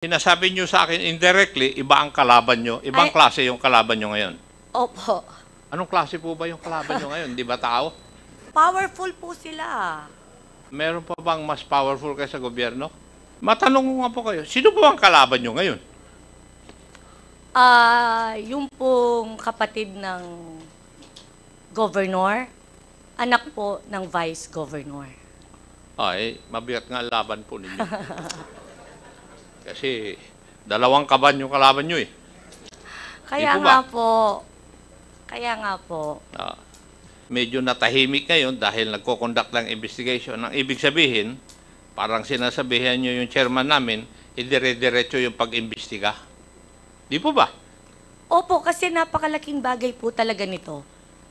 Sinasabi nyo sa akin indirectly, iba ang kalaban nyo. Ibang klase yung kalaban nyo ngayon. Opo. Anong klase po ba yung kalaban nyo ngayon? Di ba tao? Powerful po sila. Meron pa bang mas powerful kaysa gobyerno? Matanong ko nga po kayo, sino po ang kalaban nyo ngayon? Yung pong kapatid ng governor, anak po ng vice governor. Ay, mabigat nga laban po ninyo. Kasi dalawang kaban yung kalaban nyo eh. Kaya Di po nga ba? po, kaya nga po. Medyo natahimik ngayon dahil nagko-conduct ng investigation. Ang ibig sabihin, parang sinasabihan nyo yung chairman namin, idire-diretso yung pag-imbestiga. Di po ba? Opo, kasi napakalaking bagay po talaga nito.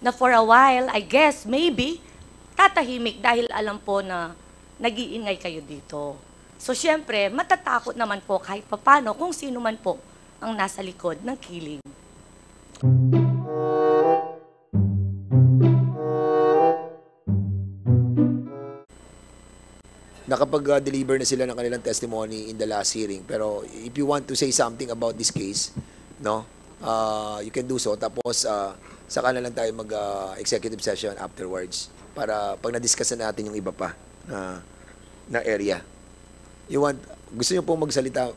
Na for a while, I guess, maybe, tatahimik dahil alam po na nag-iingay kayo dito. So, syempre, matatakot naman po kahit papano kung sino man po ang nasa likod ng killing. Nakapag-deliver na sila ng kanilang testimony in the last hearing. Pero if you want to say something about this case, no, you can do so. Tapos, saka na lang tayo mag-executive session afterwards para pag na-discuss na natin yung iba pa na area. Gusto niyo pong magsalita?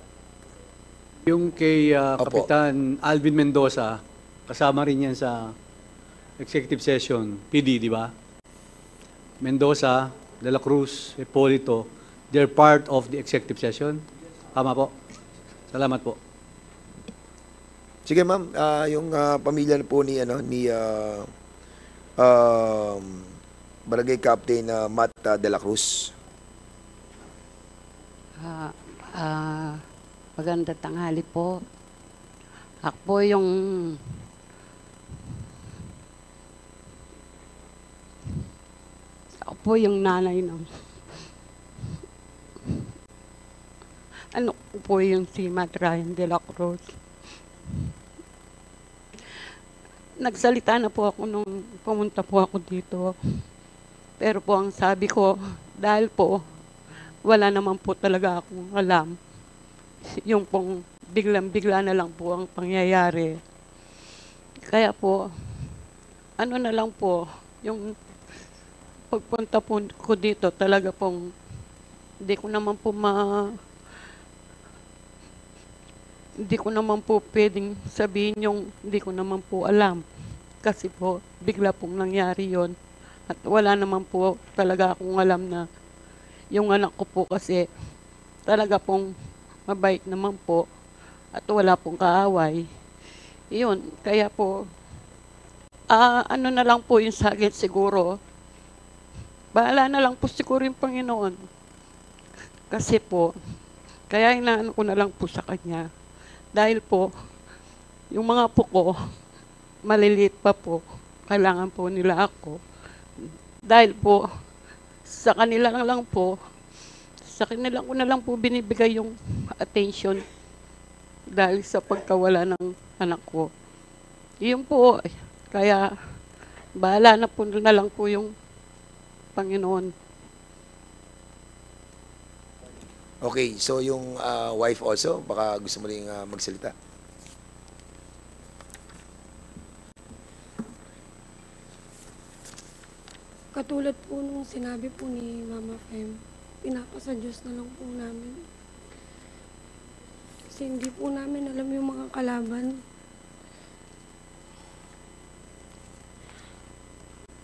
Yung kay Opo. Kapitan Alvin Mendoza, kasama rin yan sa executive session, PD, di ba? Mendoza, De La Cruz, Hipolito, they're part of the executive session. Tama po. Salamat po. Sige ma'am, yung pamilya po ni Barangay Captain Matt De La Cruz. Magandang tanghali po. Ako po yung nanay ng ko po yung si Matt Ryan De La Cruz. Nagsalita na po ako nung pumunta po ako dito. Pero po ang sabi ko, dahil po wala naman po talaga akong alam. Yung pong biglang-bigla na lang po ang pangyayari. Kaya po, ano na lang po, yung pagpunta po ko dito, talaga pong hindi ko naman po pwedeng sabihin yung hindi ko naman po alam. Kasi po, bigla pong nangyari yon. At wala naman po talaga akong alam na yung anak ko po kasi talaga pong mabait naman po at wala pong kaaway. Yun, kaya po, ano na lang po yung sa akin siguro, bahala na lang po siguro yung Panginoon. Kasi po, kaya inaano ko na lang po sa kanya. Dahil po, yung mga po ko, maliliit pa po, kailangan po nila ako. Dahil po, sa kanila lang po, sa kanila ko na lang po binibigay yung attention dahil sa pagkawala ng anak ko. Yun po, kaya bahala na po na lang po yung Panginoon. Okay, so yung wife also, baka gusto mo rin magsalita. Katulad po nung sinabi po ni Mama Fem, pinapasa Diyos na lang po namin. Kasi hindi po namin alam yung mga kalaban.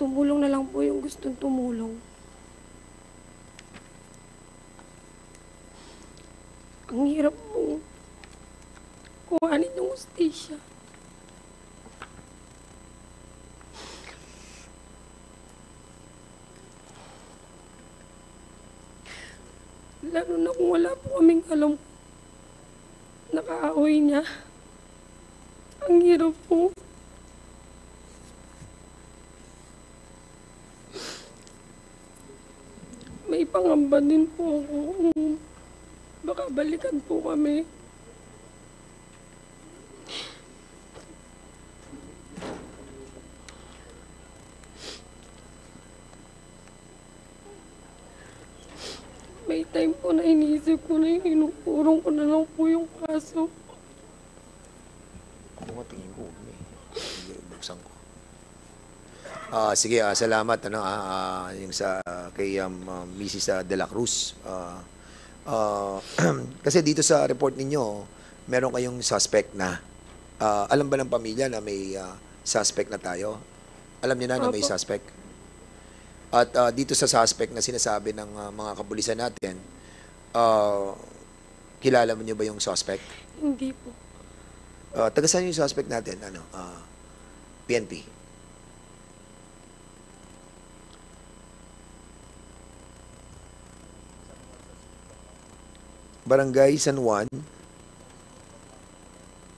Tumulong na lang po yung gustong tumulong. Ang hirap po kuhanin ng hustisya. Lalo na kung wala po kaming alam nakaaway niya. Ang hirap po. May pangamba din po ako kung baka balikan po kami. May time po na iniisip ko na yung urong ko na lang po yung kaso. Ako tingin ko. Hindi, buksan ko. Sige, salamat yung sa kay Mrs. De La Cruz. Kasi dito sa report ninyo, meron kayong suspect na. Alam ba ng pamilya na may suspect na tayo? Alam niyo na may Opo. suspect? At dito sa suspect na sinasabi ng mga kapulisan natin, kilala mo niyo ba yung suspect? Hindi po. Taga saan yung suspect natin? PNP. Barangay San Juan,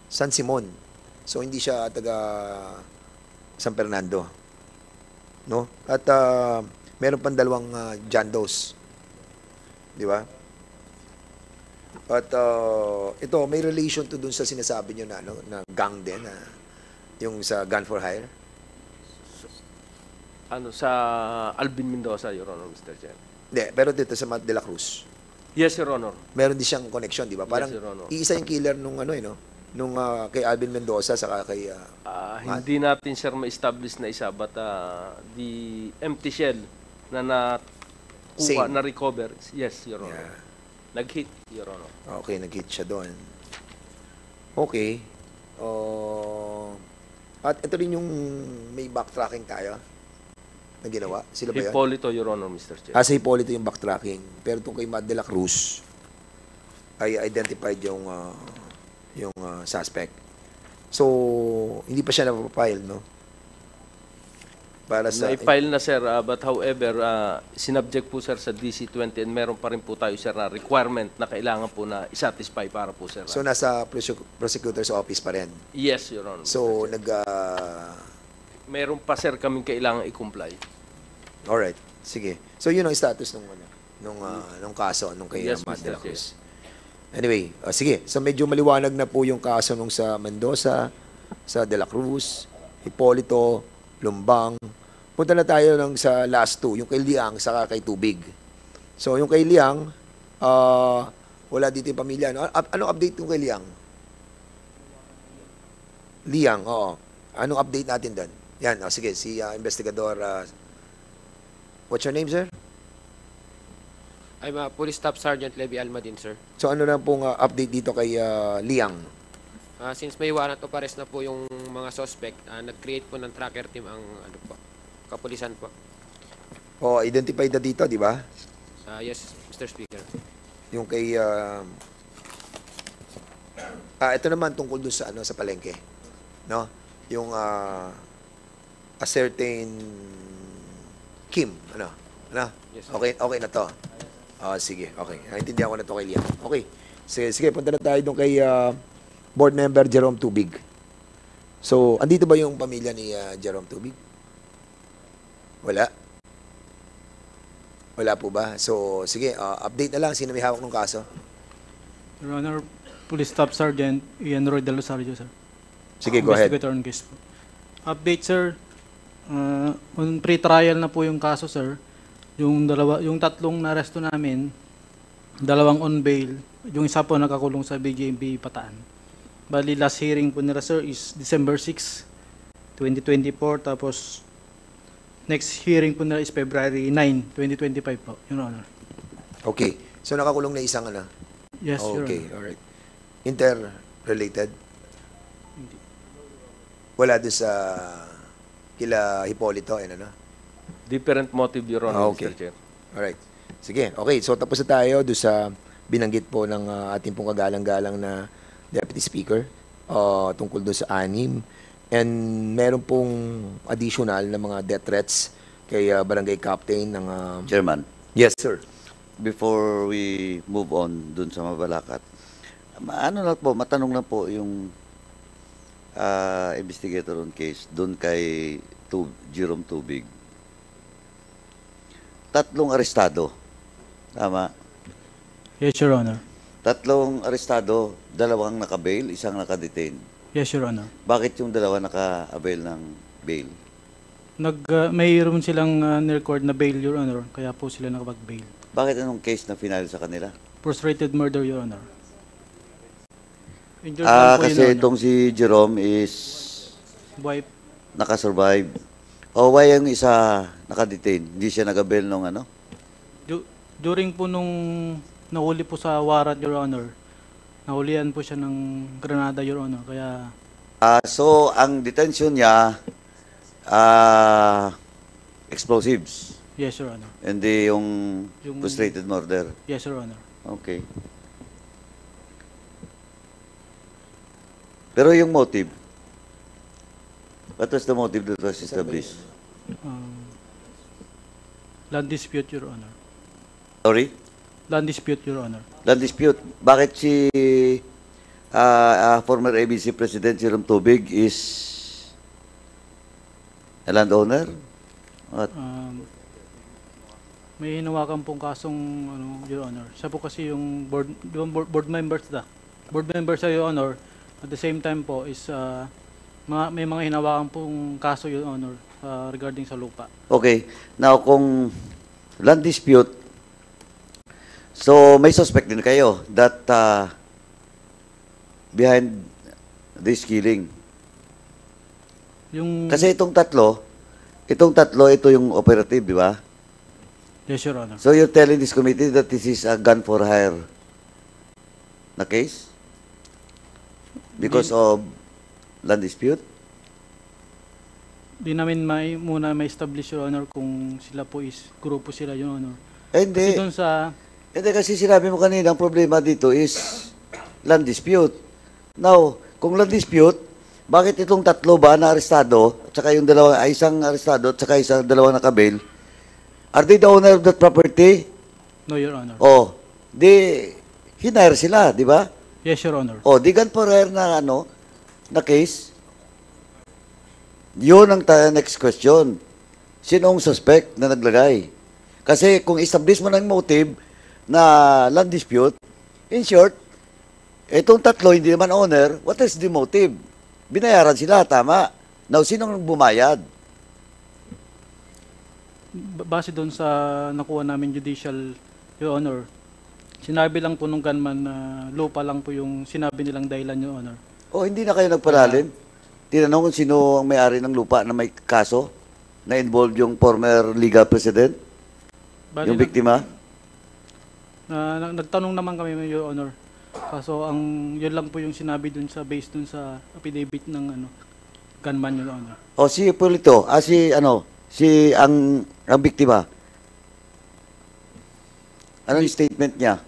San Simon. So hindi siya taga San Fernando. No? At meron pang dalawang John Does. Di ba? At ito may relation to dun sa sinasabi niyo na na gang din yung sa gun for hire. Sa Alvin Mendoza, Your Honor, Mr. Chair. Hindi, pero dito sa Matt De La Cruz. Yes, Your Honor. Meron din siyang connection, di ba? Parang Yes, Your Honor. iisa yung killer nung nung kay Alvin Mendoza saka kay Hindi natin, sir, ma-establish na isa, but the empty shell na nakuha, Same. na-recover, yes, Your Honor. Yeah. Nag-hit, Your Honor. Okay, nag-hit siya doon. Okay. At ito rin yung may backtracking tayo na ginawa. Sila ba yun? Hippolito, Your Honor, Mr. Chair. Sa Hippolito yung backtracking. Pero itong kay Matt De La Cruz ay identified yung suspect. So, hindi pa siya napapile, no? Para sa... Na-file na, sir, but however, sinubject po, sir, sa DC-20 and meron pa rin po tayo, sir, na requirement na kailangan po na isatisfy para po, sir. So, nasa prosecutor's office pa rin. Yes, Your Honor. So, Meron pa, sir, kaming kailangan i-comply. alright, sige. So, yun ang status nung kaso, nung kay Yes, Matt De Mr. La Cruz. Anyway, sige. So, medyo maliwanag na po yung kaso nung sa Mendoza, sa De La Cruz, Hippolito, Lumbang. Punta na tayo sa last two, yung kay Liang, saka kay Tubig. So, yung kay Liang, wala dito yung pamilya. Anong update yung kay Liang? Liang, oo. Anong update natin doon? Yan, sige, si Investigador, what's your name, sir? I'm Police Staff Sergeant Levi Almadin, sir. So, ano na pong update dito kay Liang? Since may warrant of arrest na po yung mga suspect, nag-create po ng tracker team ang kapulisan po. Identified na dito, di ba? Yes, Mr. Speaker. Yung kay... ito naman tungkol dun sa, sa palengke. No? Yung a certain Kim. Ano? Yes, sir. Okay na to. Sige, okay. Naintindihan ko na to kay Liam. Okay. Sige, punta na tayo dun kay board member Jerome Tubig. So, andito ba yung pamilya ni Jerome Tubig? Wala? Wala po ba? So, sige, update na lang. Sino may hawak ng kaso? Your Honor, Police Staff Sergeant Ian Roy de Rosario, sir. Sige, go ahead. Investigator on case po. Update, sir. On pre-trial na po yung kaso, sir. Yung tatlong na-arresto namin, dalawang on bail. Yung isa po nakakulong sa BJMP Pataan. Bali, last hearing po nila, sir, is December 6, 2024. Tapos, next hearing po nila is February 9, 2025 po, Your Honor. Okay. So, nakakulong na isang Yes, Your Okay, Honor. alright. Interrelated? Wala doon sa kila Hippolito and Different motive, Your Honor, Okay. Mr. Chair. Alright. Sige, okay. So, tapos na tayo doon sa binanggit po ng ating pong kagalang-galang na Deputy Speaker tungkol doon sa anim. And meron pong additional na mga death threats kay Barangay Captain ng... Chairman, Yes, sir. before we move on dun sa Mabalacat, matanong lang po yung investigator on case dun kay Jerome Tubig. 3 arestado. Tama? Yes, Your Honor. 3 arestado, 2 naka-bail, 1 naka-detain. Yes, Your Honor. Bakit yung 2 naka-avail ng bail? Mayroon silang nirecord na bail, Your Honor. Kaya po sila nakapag-bail. Bakit anong case na final sa kanila? Frustrated murder, Your Honor. Injured lang po Kasi yun, Your itong si Jerome is Honor. Wife. nakasurvive. O why yung isa nakadetain? Hindi siya nag-avail nung ano? During po nung nahuli po sa warrant, Your Honor, nahulihan po siya ng granada, Your Honor. Kaya, So, ang detention niya, explosives. yes, Your Honor. Hindi yung Yung- frustrated murder. Yes, Your Honor. Okay. Pero yung motive, what was the motive that was established? Land dispute, Your Honor. Sorry? Land dispute, Your Honor. Land dispute. Bakit si former ABC President Jerome Tubig is a landowner? What? May hinawakan pong kasong, Your Honor. Siya po kasi yung board members da. Board members sa Your Honor. At the same time po is may mga hinawakan pong kaso, Your Honor, regarding sa lupa. Okay. Now, kung land dispute, so may suspect din kayo that behind this killing. Yung, Kasi itong tatlo, ito yung operative, di ba? yes, Your Honor. So you're telling this committee that this is a gun for hire na case? Because of land dispute? Di namin muna may establish, Your Honor, kung sila po is grupo sila, Your Honor. Hindi. Kasi doon sa, Hindi kasi sinabi mo kanina, ang problema dito is land dispute. Now, kung land dispute, bakit itong tatlo ba na arestado, at saka yung isang arestado, at saka dalawang nakabail, are they the owner of that property? no, Your Honor. Oh, di, hinire sila, di ba? Yes, Your Honor. Oh, di gun for hire na na case. Yun ang next question. Sinong suspect na naglagay? Kasi kung establish mo ng motive na land dispute, in short, itong tatlo hindi naman owner, what is the motive? Binayaran sila, tama. Now, sinong bumayad? Base doon sa nakuha namin judicial, Your Honor, sinabi lang po nung gunman na lupa lang po yung sinabi nilang dahilan, Your Honor. O, hindi na kayo nagpalalim? Tinanong kung sino ang may-ari ng lupa na may kaso na involved yung former legal president? Bali, Yung biktima? nagtanong naman kami, Your Honor. Kaso yun lang po yung sinabi dun sa based dun sa affidavit ng gunman, Your Honor. O, si Polito, ang biktima. Anong statement niya?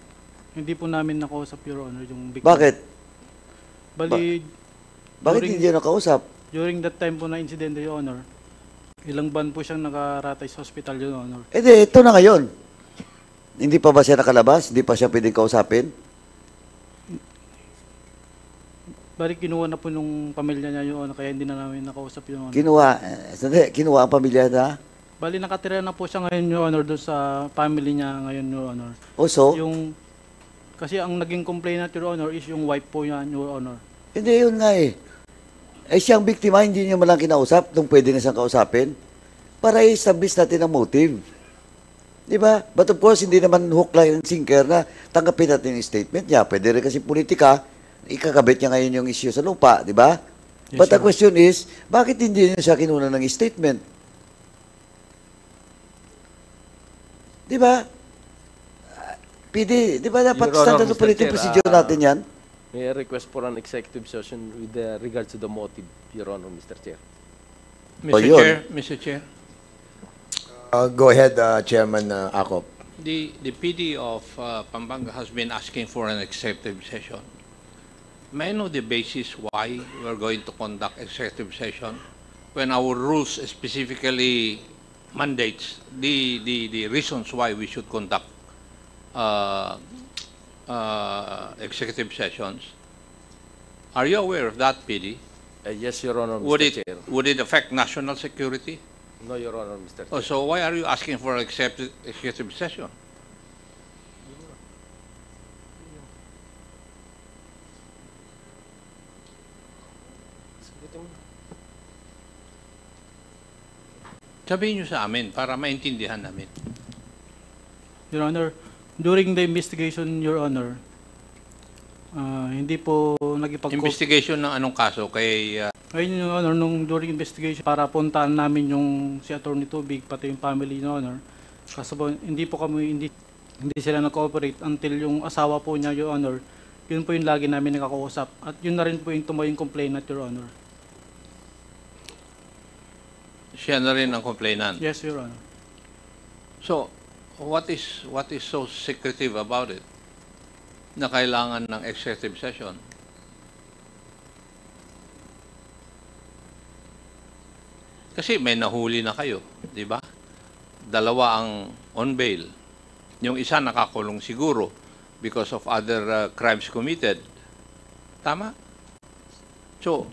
Hindi po namin nakausap, Your Honor, yung biktima. Bakit? Bali, Bakit hindi niya nakausap? during that time po na incident, Your Honor, ilang buwan po siyang nakaratay sa hospital, Your Honor. Eh di, ito na ngayon. Hindi pa ba siya nakalabas? Hindi pa siya pwedeng kausapin? Bali, kinuha na po nung pamilya niya, Your Honor, kaya hindi na namin nakausap, Your Honor. Kinuha ang pamilya na? Bali, nakatira na po siya ngayon, Your Honor, doon sa family niya ngayon, Your Honor. Also, Kasi ang naging complainant, Your Honor, is yung wife po niya, Your Honor. hindi yun nga eh. Eh siyang biktima, hindi niyo malang kinausap nung pwede na siyang kausapin para i-establish natin ang motive. Di ba? But of course, hindi naman hook, line, and sinker na tanggapin natin yung statement niya. Pwede rin kasi politika, ikakabit niya ngayon yung issue sa lupa, di ba? Yes, But the sir. question is, bakit hindi niyo siya kinuna ng statement? Di ba? PD, di ba dapat Your Honor, standard Mr. operating Chair, procedure natin yan? May I request for an executive session with regards to the motive, Your Honor, Mr. Chair. O, yun. Mr. Chair, Go ahead, Chairman Acop. the PD of Pampanga has been asking for an executive session. May I know the basis why we're going to conduct executive session when our rules specifically mandates the reasons why we should conduct executive sessions? Are you aware of that, PD? Yes, Your Honor, Would Mr. Chair. would it affect national security? No, Your Honor, Mr. Chair. Oh, so why are you asking for an executive session? Sabihin nyo sa amin para maintindihan namin. Your Honor, during the investigation, Your Honor, Hindi po nagipag-cooperate. Investigation ng anong kaso kay Ayun, Your Honor, nung during investigation, para puntaan namin yung si Attorney Tubig, pati yung family, Your Honor. Kasi po, hindi sila nag-cooperate until yung asawa po niya, Your Honor, yun po yung lagi namin nakakausap. At yun na rin po yung tumayo yung complainant, Your Honor. siya na rin ang complainant. Yes, Your Honor. So, what is so secretive about it na kailangan ng executive session? Kasi may nahuli na kayo, di ba? Dalawa ang on bail. Yung isa nakakulong siguro because of other crimes committed. Tama? So,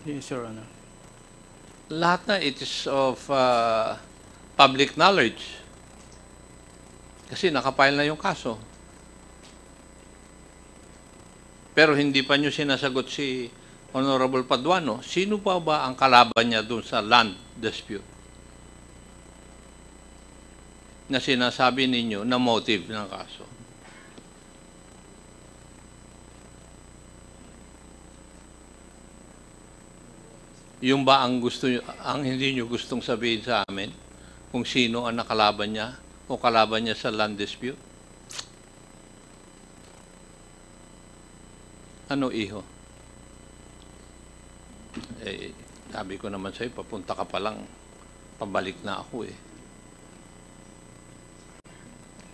Yes, Your Honor. lahat na it is of public knowledge. Kasi nakapile na yung kaso. Pero hindi pa nyo sinasagot si Honorable Paduano, sino pa ba ang kalaban niya dun sa land dispute? Na sinasabi ninyo na motive ng kaso. Yung ba ang hindi nyo gustong sabihin sa amin kung sino ang nakalaban niya o kalaban niya sa land dispute? Ano, iho? Sabi ko naman sa'yo, papunta ka pa lang, pabalik na ako eh.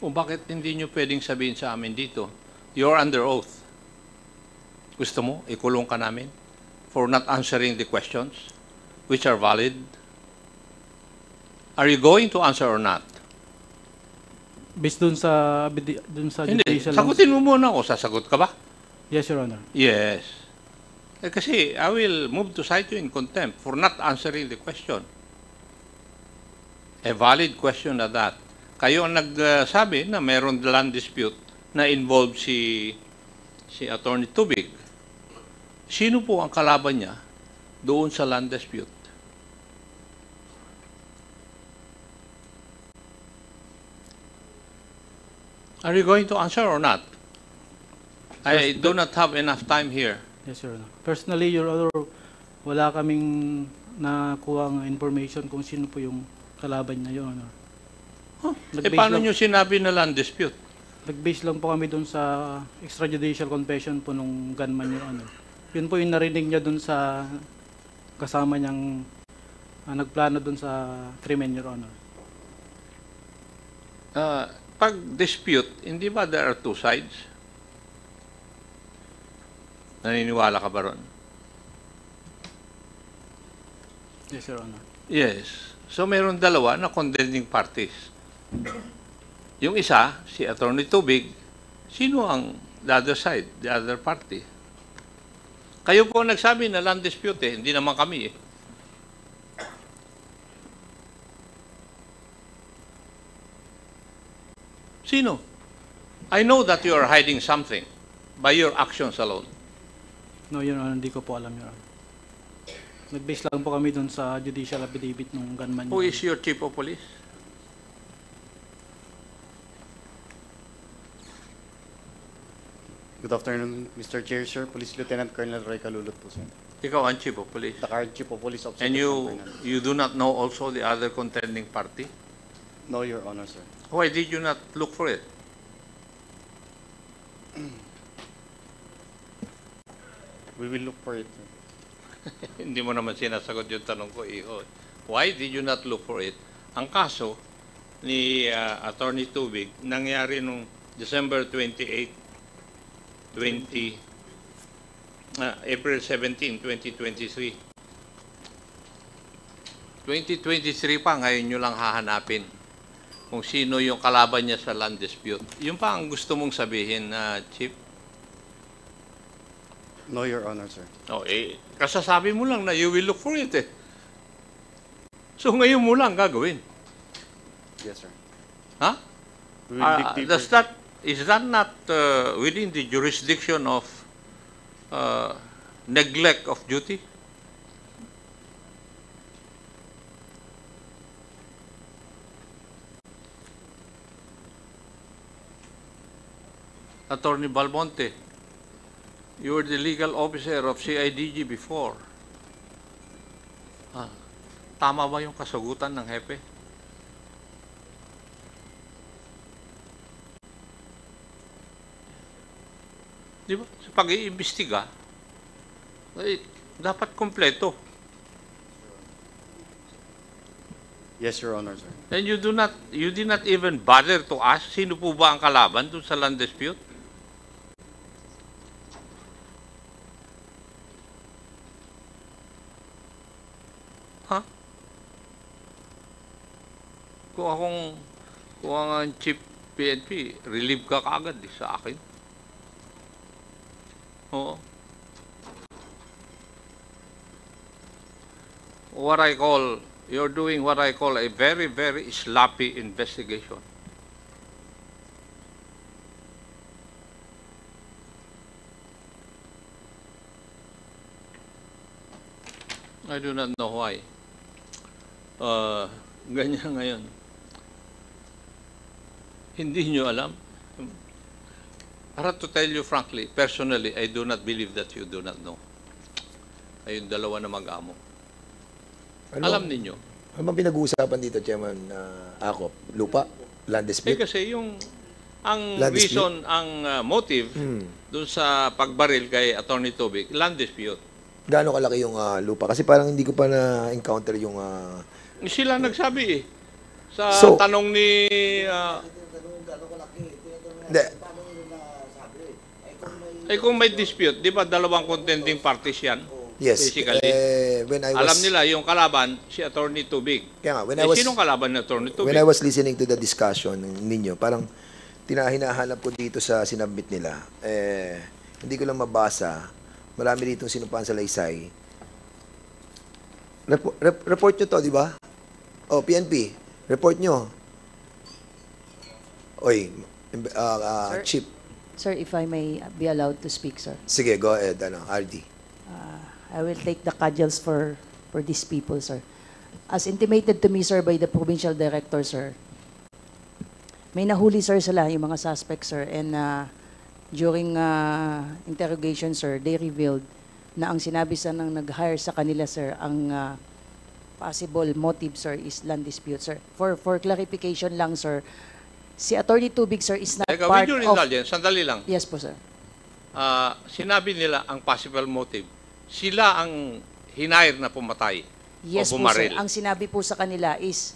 O bakit hindi nyo pwedeng sabihin sa amin dito, you're under oath. Gusto mo, ikulong ka namin for not answering the questions which are valid? Are you going to answer or not? Based dun sa Hindi, judicial... sagutin mo muna ako. Sasagot ka ba? Yes, Your Honor. Yes. Kasi I will move to cite you in contempt for not answering the question. A valid question na that. Kayo ang nagsabi na mayroon land dispute na involved si Attorney Tubig. Sino po ang kalaban niya doon sa land dispute? Are you going to answer or not? I do not have enough time here. Yes, Your Honor. Personally, Your Honor, wala kaming nakuha information kung sino po yung kalaban niya, Your Honor. Paano nyo sinabi na land dispute? Nag-base lang po kami dun sa extrajudicial confession po nung gunman, Your Honor. Yun po yung narinig niya dun sa kasama niyang nagplano dun sa krimen, Your Honor. Pag dispute, hindi ba there are two sides? Naniniwala ka ba ron? Yes, Your Honor. Yes. So, meron dalawa na contending parties. Yung isa, si Attorney Tubig, sino ang the other side, the other party? Kayo po nagsabi na land dispute eh, hindi naman kami eh. Sino? I know that you are hiding something by your actions alone. No, Your Honor, hindi ko po alam, Your Honor. Nag-base lang po kami dun sa judicial affidavit nung gunman. Who is your chief of police? Good afternoon, Mr. Chair, sir. Police Lieutenant Colonel Roy Calulot po, sir. Ikaw ang chief of police. The current Chief of Police Officer. And Sam Fernandez. you do not know also the other contending party? No, Your Honor, sir. Why did you not look for it? We will look for it, sir. Hindi mo naman sinasagot yung tanong ko, iho. Why did you not look for it? Ang kaso ni Attorney Tubig nangyari nung December 28, April 17, 2023. 2023 pa, ngayon nyo lang hahanapin kung sino yung kalaban niya sa land dispute. Yun pa ang gusto mong sabihin, Chief? No, Your Honor, sir. Kasasabi mo lang na you will look for it eh. So ngayon mo lang gagawin. Yes, sir. Ha? We will dig deeper. Is that not within the jurisdiction of neglect of duty? Attorney Balmonte, You were the legal officer of CIDG before. Ah, tama ba yung kasagutan ng hepe? Di ba? Sa pag-iimbestiga, dapat kompleto. Yes, Your Honor, sir. And you did not even bother to ask sino po ba ang kalaban dun sa land dispute? Ha? Kung ang chief PNP, relieve ka kaagad sa akin. Oo. You're doing what I call a very, very sloppy investigation. I do not know why. Ganyan ngayon. Hindi nyo alam. Para to tell you frankly, personally, I do not believe that you do not know. Ayun, dalawa na mag-amo. Alam ninyo. Ano bang pinag-uusapan dito, Chairman Akop? Lupa? Land dispute? Kasi ang Land reason, ang motive dun sa pagbaril kay Attorney Tubig, land dispute. Gaano kalaki yung lupa? Kasi parang hindi ko pa na-encounter yung... Sila nagsabi eh. Sa So- tanong ni... Hindi. kung may dispute, di ba dalawang contending parties yan? Yes. Basically. When I was, Alam nila yung kalaban, si Attorney Tubig. Kaya nga, when I was... Sinong kalaban ni Attorney Tubig? When I was listening to the discussion ninyo, parang hinahanap ko dito sa sinabit nila, hindi ko lang mabasa. Marami dito sinumpahan sa Laysay. Report nyo to, di ba? Oh, PNP, report nyo. Oy, Chief. Sir, if I may be allowed to speak, sir. Sige, go ahead, RD. I will take the cudgels for these people, sir. As intimated to me, sir, by the provincial director, sir, may nahuli, sir, sila, yung mga suspects, sir, and during interrogation, sir, they revealed na ang sinabi sa nang nag-hire sa kanila, sir, ang possible motive, sir, is land dispute, sir. For clarification lang, sir, si Attorney Tubig, sir, is not Teka, part with your of... indulgence, sandali lang. Yes po, sir. Sinabi nila ang possible motive. Sila ang hinire na pumatay Yes o po, sir. bumaril. Ang sinabi po sa kanila is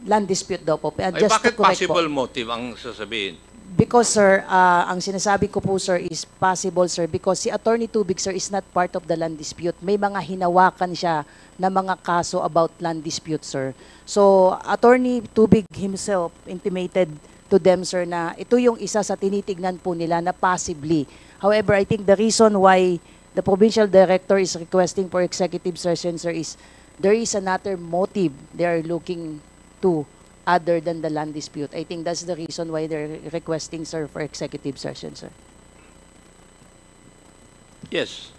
land dispute daw po. Ay, Just bakit to correct possible po. motive ang sasabihin? Because, sir, ang sinasabi ko po, sir, is possible, sir, because si Attorney Tubig, sir, is not part of the land dispute. May mga hinawakan siya na mga kaso about land dispute, sir. So, Attorney Tubig himself intimated to them, sir, na ito yung isa sa tinitignan po nila na possibly. However, I think the reason why the provincial director is requesting for executive session, sir, is there is another motive they are looking to other than the land dispute. I think that's the reason why they're requesting, sir, for executive session, sir. Yes.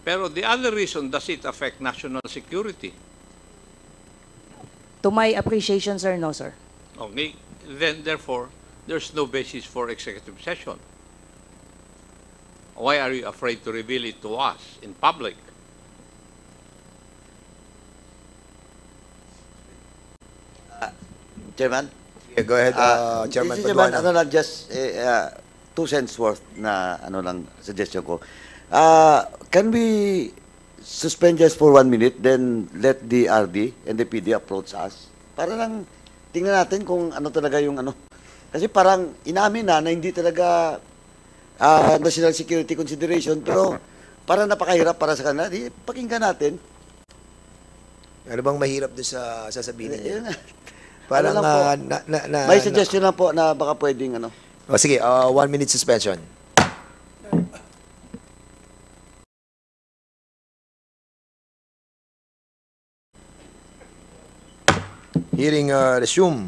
Pero the other reason, does it affect national security? To my appreciation, sir, no, sir. Okay. Then, therefore, there's no basis for executive session. Why are you afraid to reveal it to us in public? Chairman? Yeah, go ahead, Chairman Mr. Chairman, Paduano. ano lang, just 2 cents worth na ano lang suggestion ko. Can we suspend just for 1 minute, then let the RD and the PD approach us? Para lang tingnan natin kung ano talaga yung ano. Kasi parang inamin na hindi talaga national security consideration, pero parang napakahirap para sa kanila. Di, pakinggan natin. Ano bang mahirap doon sa sasabihin niya? Yun nga. Parang, Ano lang po, may suggestion lang po na baka pwedeng ano. O sige, 1 minute suspension. Hearing resume.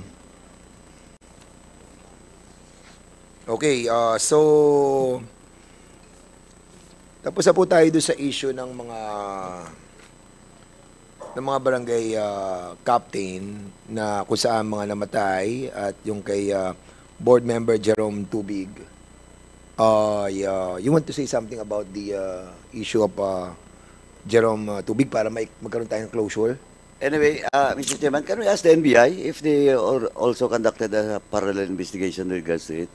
Okay, so tapos na po tayo doon sa issue ng mga barangay captain na kung saan mga namatay at yung kay board member Jerome Tubig. You want to say something about the issue of Jerome Tubig para magkaroon tayo ng closure? Anyway, Mr. Chairman, can we ask the NBI if they also conducted a parallel investigation with regards to it?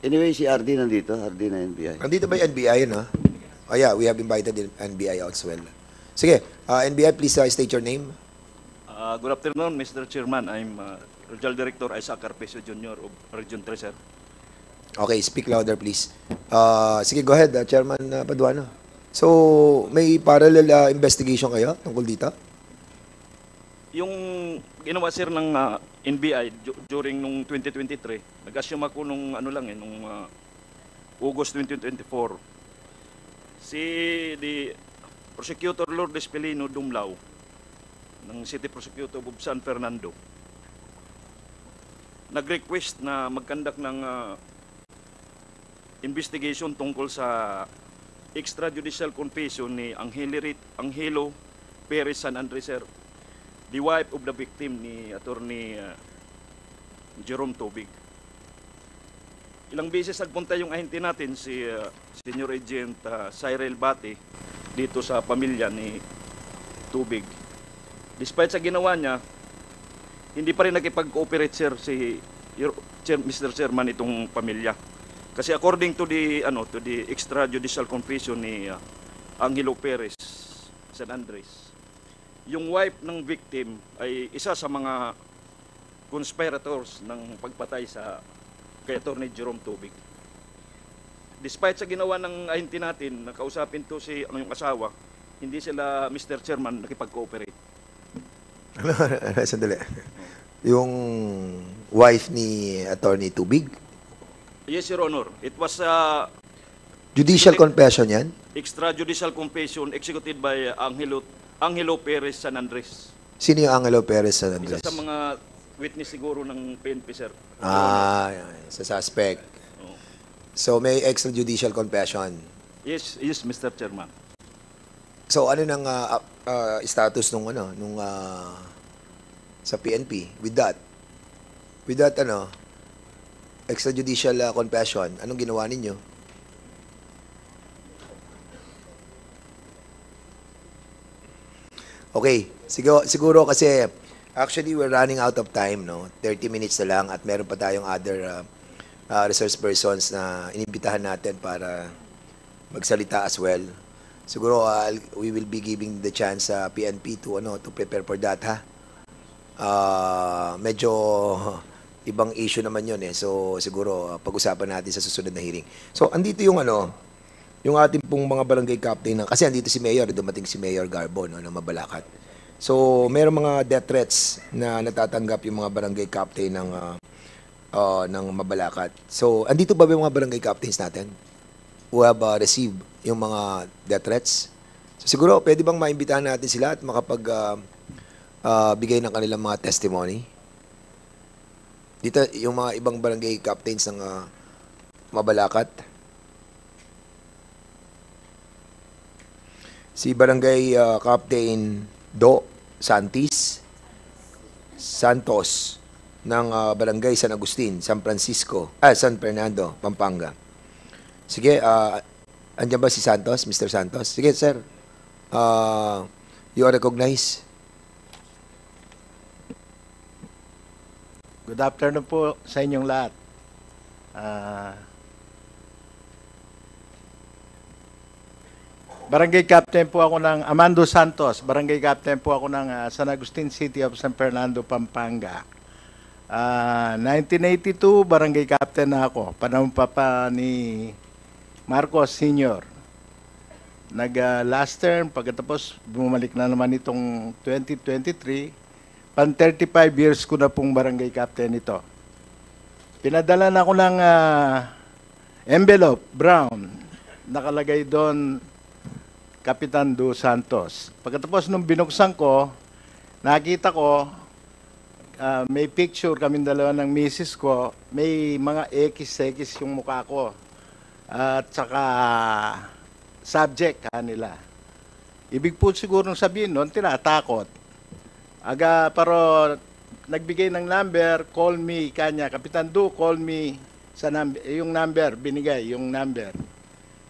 Anyway, si RD nandito, RD na NBI. Nandito ba yung NBI, no? Oh yeah, we have invited the NBI out as well. Sige, NBI, please state your name. Good afternoon, Mr. Chairman. I'm Regional Director Isaac Carpecio Jr. of Region 3, sir. Okay, speak louder, please. Sige, go ahead, Chairman Paduano. So, may parallel investigation kayo tungkol dito? Yung ginawa, sir, ng NBI during nung 2023, nag-assume ako nung nung August 2024. The Prosecutor Lourdes Pelino Dumlao ng City Prosecutor of San Fernando nag-request na mag-conduct ng investigation tungkol sa extrajudicial confession ni Angelo Perez San Andres, sir, the wife of the victim ni Attorney Jerome Tubig. Ilang beses nagpunta yung ahente natin si Senior Agent Cyril Bate dito sa pamilya ni Tubig. Despite sa ginawa niya, hindi pa rin nakipag-cooperate, sir, si Mr. Chairman itong pamilya. Kasi according to the extrajudicial confession ni Angelo Perez San Andres, yung wife ng victim ay isa sa mga conspirators ng pagpatay kay Attorney Jerome Tubig. Despite sa ginawa ng ahente natin, nakausapin to yung asawa, hindi sila, Mr. Chairman, nakipag-cooperate. Sandali. Yung wife ni Attorney Tubig? Yes, Your Honor. It was judicial confession yan? Extrajudicial confession executed by Angelo Perez San Andres. Sino yung Angelo Perez San Andres? Isa sa mga witness siguro ng PNP, sir. Sa suspect. Oh. So may extrajudicial confession? Yes, Mr. Chairman. So ano nang status nung sa PNP with that extrajudicial confession, anong ginawa ninyo? Okay, siguro kasi actually we're running out of time, no? 30 minutes na lang at meron pa tayong other resource persons na inimbitahan natin para magsalita as well. Siguro we will be giving the chance sa PNP to prepare for that, ha. Medyo ibang issue naman yun eh. So siguro pag-usapan natin sa susunod na hearing. So andito yung yung ating pong mga barangay captain kasi andito si Mayor, dumating si Mayor Garbo, no, ng Mabalacat. So mayroong mga death threats na natatanggap yung mga barangay captain ng Mabalacat. So andito ba yung mga barangay captains natin who have received yung mga death threats? So siguro pwede bang maimbitahan natin sila at bigay ng kanilang mga testimony? Dito, yung mga ibang barangay captains ng Mabalacat. Si Barangay Captain Do Santos ng Barangay San Agustin, San Fernando, Pampanga. Sige, andyan ba si Santos, Mr. Santos? Sige, sir. You are recognized. Good afternoon po sa inyong lahat. Barangay Captain po ako ng Amando Santos. Barangay Captain po ako ng San Agustin City of San Fernando, Pampanga. 1982, Barangay Captain na ako. Panahon pa ni Marcos Sr. Last term, pagkatapos bumalik na naman itong 2023, 35 years ko na pong barangay captain ito. Pinadala na ako ng envelope, brown. Nakalagay doon, Kapitan Do Santos. Pagkatapos nung binuksan ko, nakita ko, may picture kami dalawa ng misis ko, may mga X yung mukha ko. At saka subject nila. Ibig po siguro sabihin noon, tinatakot. Pero nagbigay ng number, call me, kanya, Kapitan Do, call me yung number, binigay yung number.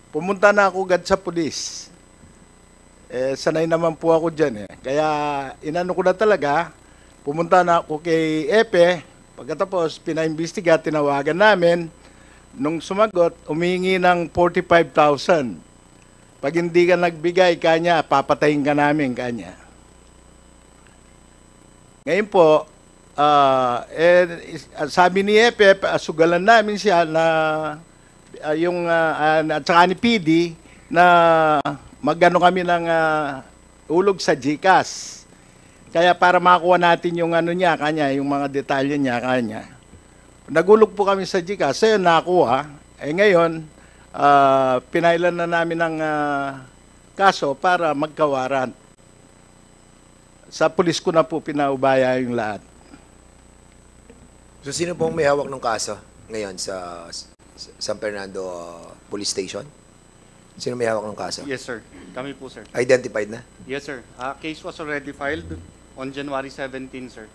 Pumunta na ako agad sa pulis. Sanay naman po ako dyan. Kaya inano ko na talaga, pumunta na ako kay Epe, pagkatapos pinaimbestiga, tinawagan namin. Nung sumagot, humingi ng 45,000. Pag hindi ka nagbigay kanya, papatayin ka namin kanya. Ngayon po, sabi ni Epe, sugalan namin siya na at saka ni PD na magano kami ng ulog sa GCash. Kaya para makuha natin yung ano niya, kanya, yung mga detalye niya, kanya. Nagulog po kami sa GCash, so yun nakuha. Ngayon, pinailan na namin ng kaso para magkawaran. Sa pulis ko na po pinaubaya yung lahat. So sino pong may hawak ng kaso ngayon sa San Fernando Police Station? Sino may hawak ng kaso? Yes, sir. Kami po, sir. Identified na? Yes, sir. Case was already filed on January 17, sir.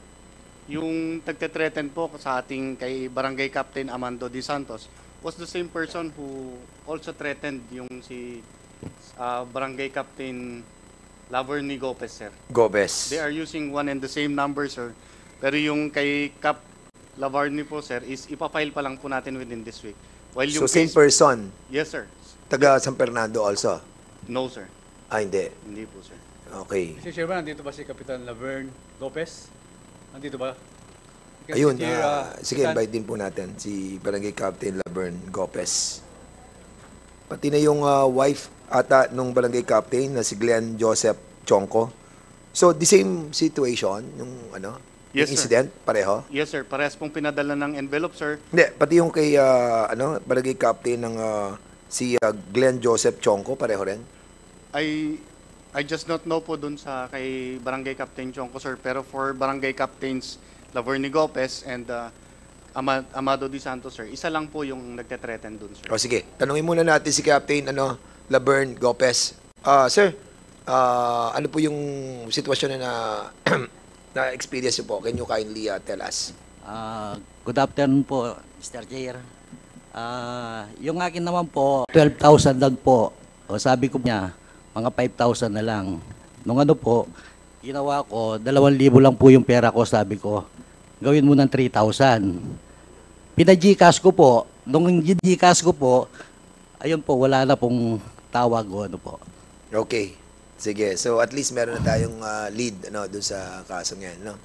Yung tagte-threaten po sa ating kay Barangay Captain Amando D. Santos was the same person who also threatened yung si Barangay Captain Laverny Gopez, sir. Gopez. They are using one and the same number, sir. Pero yung kay Cap Laverny po, sir, is ipafile pa lang po natin within this week. While yung So same person? Yes, sir. Taga San Fernando also? No, sir. Hindi. Hindi po, sir. Okay. Mr. Chairman, nandito ba si Kapitan Laverne Lopez? Nandito ba? Ayun, sige, invite din po natin si Barangay Captain Laverne Gopez. Pati na yung wife ata nung Barangay Captain na si Glenn Joseph Chonco. So, the same situation, yung Yes, yung sir. incident, pareho? Yes, sir. Parehas pong pinadala ng envelope, sir. Hindi, pati yung kay Barangay Captain ng si Glenn Joseph Chonco, pareho rin? I just not know po dun sa kay Barangay Captain Chonco, sir. Pero for Barangay Captains Laverny Gopez and Amado Di Santos, sir, isa lang po yung nagte-threaten dun, sir. O sige, tanungin muna natin si Captain Laverne Gopez. Sir, ano po yung sitwasyon na na-experience niyo po? Can you kindly tell us? Good afternoon po, Mr. Chair. Yung akin naman po, 12,000 lang po. O sabi ko niya, mga 5,000 na lang. Nung po, ginawa ko, 2,000 lang po yung pera ko, sabi ko. Gawin mo ng 3,000. Pina-Gcash ko po. Nung Gcash ko po, ayun po, wala na pong tawag o po. Okay. Sige. So, at least meron na tayong lead doon sa kaso ngayon, no?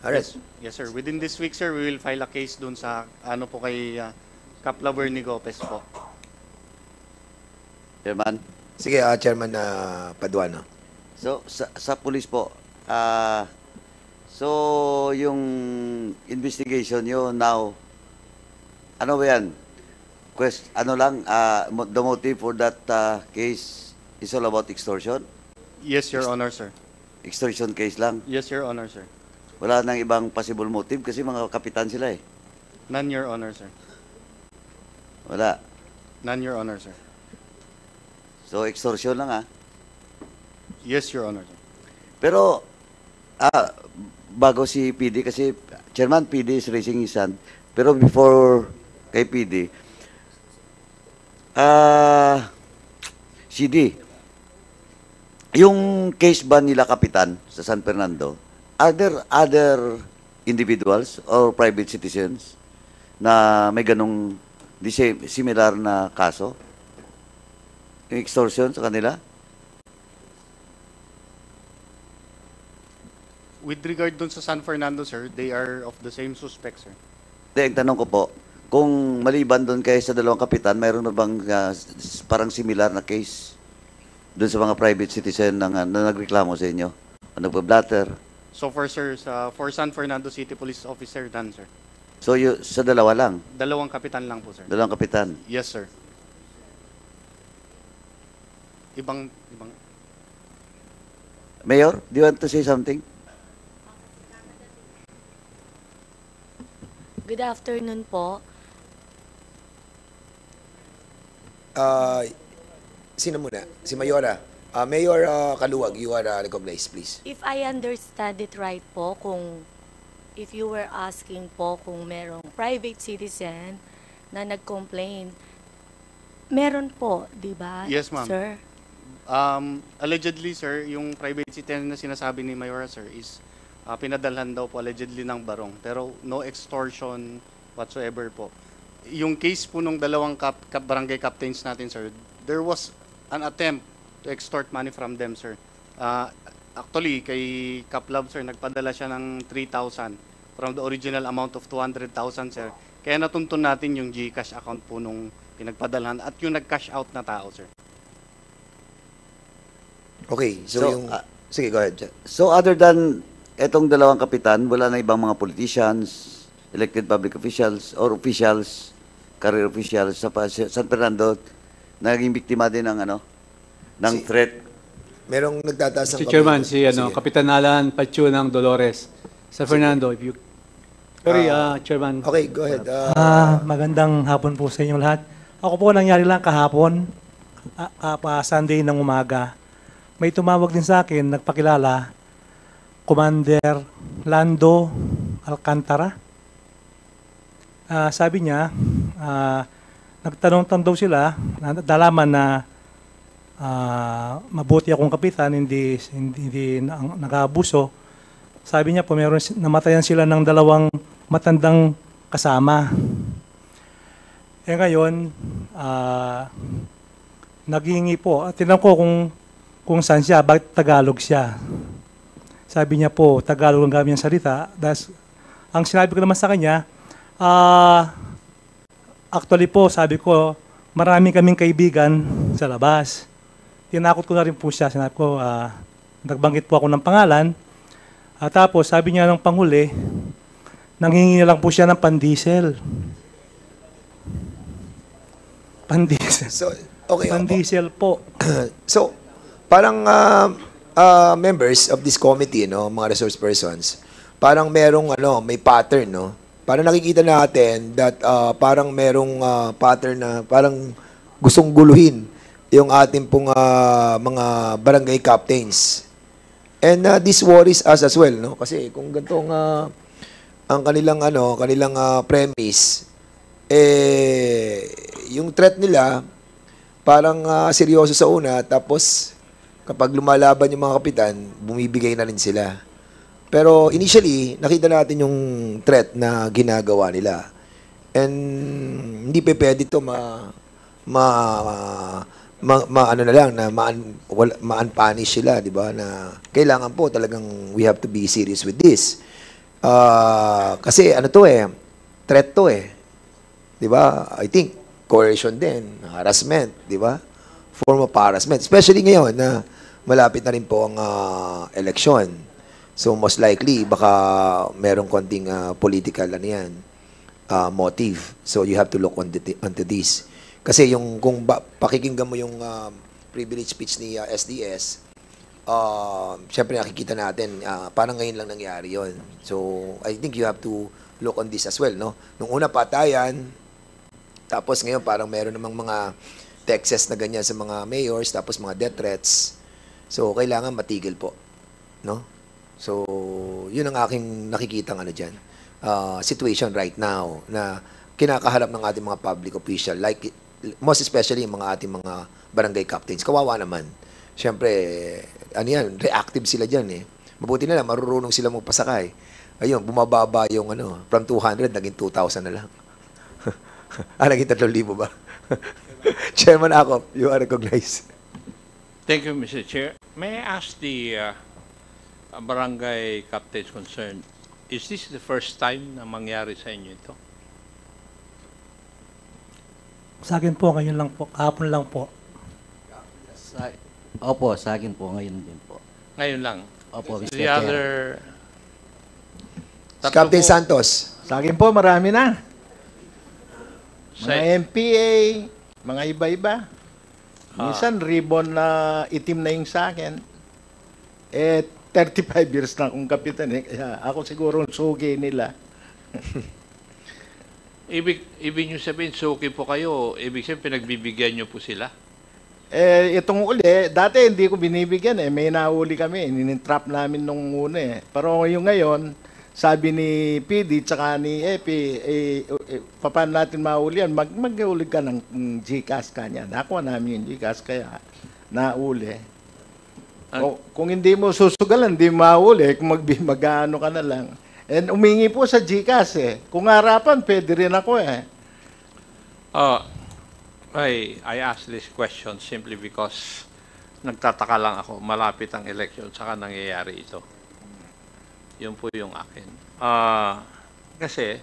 Alright. Yes, sir. Within this week, sir, we will file a case dun sa po kay Cap Laverny Gopez po. Chairman. Sige, Chairman Paduano. So, sa police po, so, yung investigation nyo now, ano ba yan? The motive for that case is all about extortion? Yes, Your Honor, sir. Extortion case lang? Yes, Your Honor, sir. Wala nang ibang possible motive kasi mga kapitan sila eh. None, Your Honor, sir. Wala. None, Your Honor, sir. So, extortion lang Yes, Your Honor, sir. Pero, bago si PD, kasi Chairman PD is raising his hand, pero before kay PD, CD, yung case ba nila Kapitan sa San Fernando, are there other individuals or private citizens na may ganong similar na kaso? Yung extortion sa kanila? With regard dun sa San Fernando, sir, they are of the same suspect, sir. Ang tanong ko po, kung maliban doon kayo sa dalawang kapitan, mayroon na bang parang similar na case doon sa mga private citizen na nagreklamo sa inyo? O nagpa-blatter? So far, sir, for San Fernando City Police Officer, done, sir. So, sa dalawa lang? Dalawang kapitan lang po, sir. Dalawang kapitan? Yes, sir. Mayor, do you want to say something? Good afternoon po. Sino muna? Si Mayora. Mayor Kaluwag, you are recognized, please. If I understand it right if you were asking po kung merong private citizen na nag-complain. Meron po, di ba, Yes, ma'am. sir? Allegedly, sir, yung private citizen na sinasabi ni Mayora, sir, is pinadalhan daw po allegedly ng barong. Pero no extortion whatsoever po. Yung case po nung dalawang barangay captains natin, sir, there was an attempt to extort money from them, sir. Actually, kay Kaplab, sir, nagpadala siya ng 3,000 from the original amount of 200,000, sir. Kaya natuntun natin yung GCash account po nung pinagpadalhan at yung nag-cash out na tao, sir. Okay, so, So, yung... sige, go ahead. So other than etong dalawang kapitan, wala na ibang mga politicians, elected public officials, or officials, career officials sa San Fernando na naging biktima din ng ng threat. Merong nagtataas ng Mr. Chairman, kamay. si Kapitan Alan Pachu ng Dolores. San Fernando, if you... Sorry, Chairman. Okay, go ahead. Magandang hapon po sa inyong lahat. Ako po nangyari lang kahapon, Sunday ng umaga. May tumawag din sa akin, nagpakilala, Commander Lando Alcantara. Sabi niya, nagtanong-tanong daw sila, dalaman na mabuti akong kapitan, hindi nag-aabuso. Sabi niya po, namatayan sila ng 2 matandang kasama. Ngayon, naghihingi po. Tinanong ko kung saan siya, bakit Tagalog siya. Sabi niya po, Tagalog ang gamit niyang salita. Ang sinabi ko naman sa kanya, actually po, sabi ko, marami kaming kaibigan sa labas. Tinakot ko na rin po siya. Sinabi ko, nagbanggit po ako ng pangalan. Tapos, sabi niya ng panghuli, nanghingi na lang po siya ng pandiesel. Pandiesel. So, okay. Pandiesel po. So, parang members of this committee, no, mga resource persons, parang merong may pattern, no. Parang nakikita natin that parang merong pattern na parang gustong guluhin yung ating pong mga barangay captains. And this worries us as well, no? Kasi kung ganitong ang kanilang premise, yung threat nila parang seryoso sa una, tapos kapag lumalaban yung mga kapitan, bumibigay na rin sila. Pero initially, nakita natin yung threat na ginagawa nila. And hindi pa pwede ito ma-unpunish sila, di ba? Na kailangan po talagang we have to be serious with this. Kasi threat to di ba? I think coercion din, harassment, di ba? Form of harassment, especially ngayon na malapit na rin po ang election. So most likely baka merong konting political motive. So you have to look onto this. Kasi kung pakikinggan mo yung privilege speech ni SDS, syempre nakikita natin, parang ngayon lang nangyari yon. So I think you have to look on this as well, no? Nung una patayan, tapos ngayon parang meron namang mga texts na ganyan sa mga mayors, tapos mga death threats. So kailangan matigil po, no? So yun ang aking nakikitang situation right now na kinakaharap ng ating mga public official, like most especially yung mga ating mga barangay captains. Kawawa naman. Siyempre, reactive sila dyan Mabuti na lang, marurunong sila magpasakay. Ayun, bumababa yung from 200, naging 2,000 na lang. Naging 3,000 ba? Chairman Akop, you are recognized. Thank you, Mr. Chair. May I ask the barangay captains concerned, is this the first time na mangyari sa inyo ito? Sa akin po, ngayon lang po, kahapon lang po. Opo, sa akin po, ngayon din po. Ngayon lang? Opo, Mr. The Chair. other... Captain Santos. Sa akin po, marami na. Mga MPA, mga iba-iba. Minsan, ribbon na itim na yung sa akin. 35 years na akong kapitan. Kaya ako siguro sugi nila. Ibig nyo sabihin, suki po kayo, ibig sabihin, pinagbibigyan nyo po sila? Itong uli, dati hindi ko binibigyan May nahuli kami, ninintrap namin nung una Pero yung ngayon, sabi ni PD tsaka ni Epi, paano natin mahuli yan? Mag-uli ka ng GCash kanya. Nakuha namin yung GCash kaya nauli. Kung hindi mo susugalan, hindi mahuli. Kung mag-ano ka na lang. And umingi po sa GCash eh. Kung harapan, pwede rin ako eh. I ask this question simply because nagtataka lang ako, malapit ang election, saka nangyayari ito. Yun po yung akin. Kasi,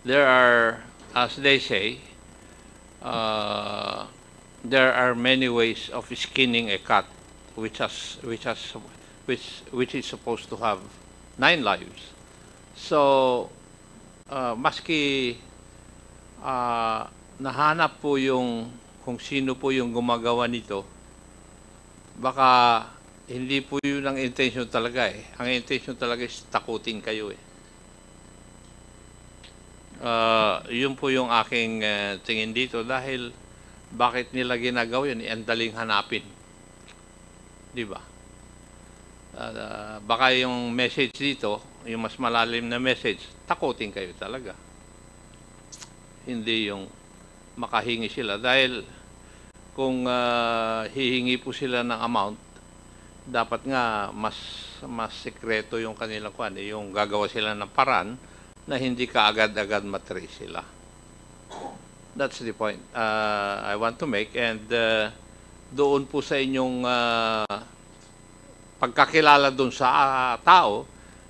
there are, as they say, there are many ways of skinning a cat which is supposed to have 9 lives. So, maski nahanap po yung kung sino po yung gumagawa nito, baka hindi po yun ang intention talaga eh. Ang intention talaga is takutin kayo eh. Yun po yung aking tingin dito dahil bakit nila ginagawa yun? Ang daling hanapin. Di ba? Baka yung message dito, yung mas malalim na message, takutin kayo talaga. Hindi yung makahingi sila. Dahil kung hihingi po sila ng amount, dapat nga mas sekreto yung kanilang kwan. Yung gagawa sila ng paraan na hindi ka agad-agad matrace sila. That's the point I want to make. And doon po sa inyong pagkakilala doon sa tao,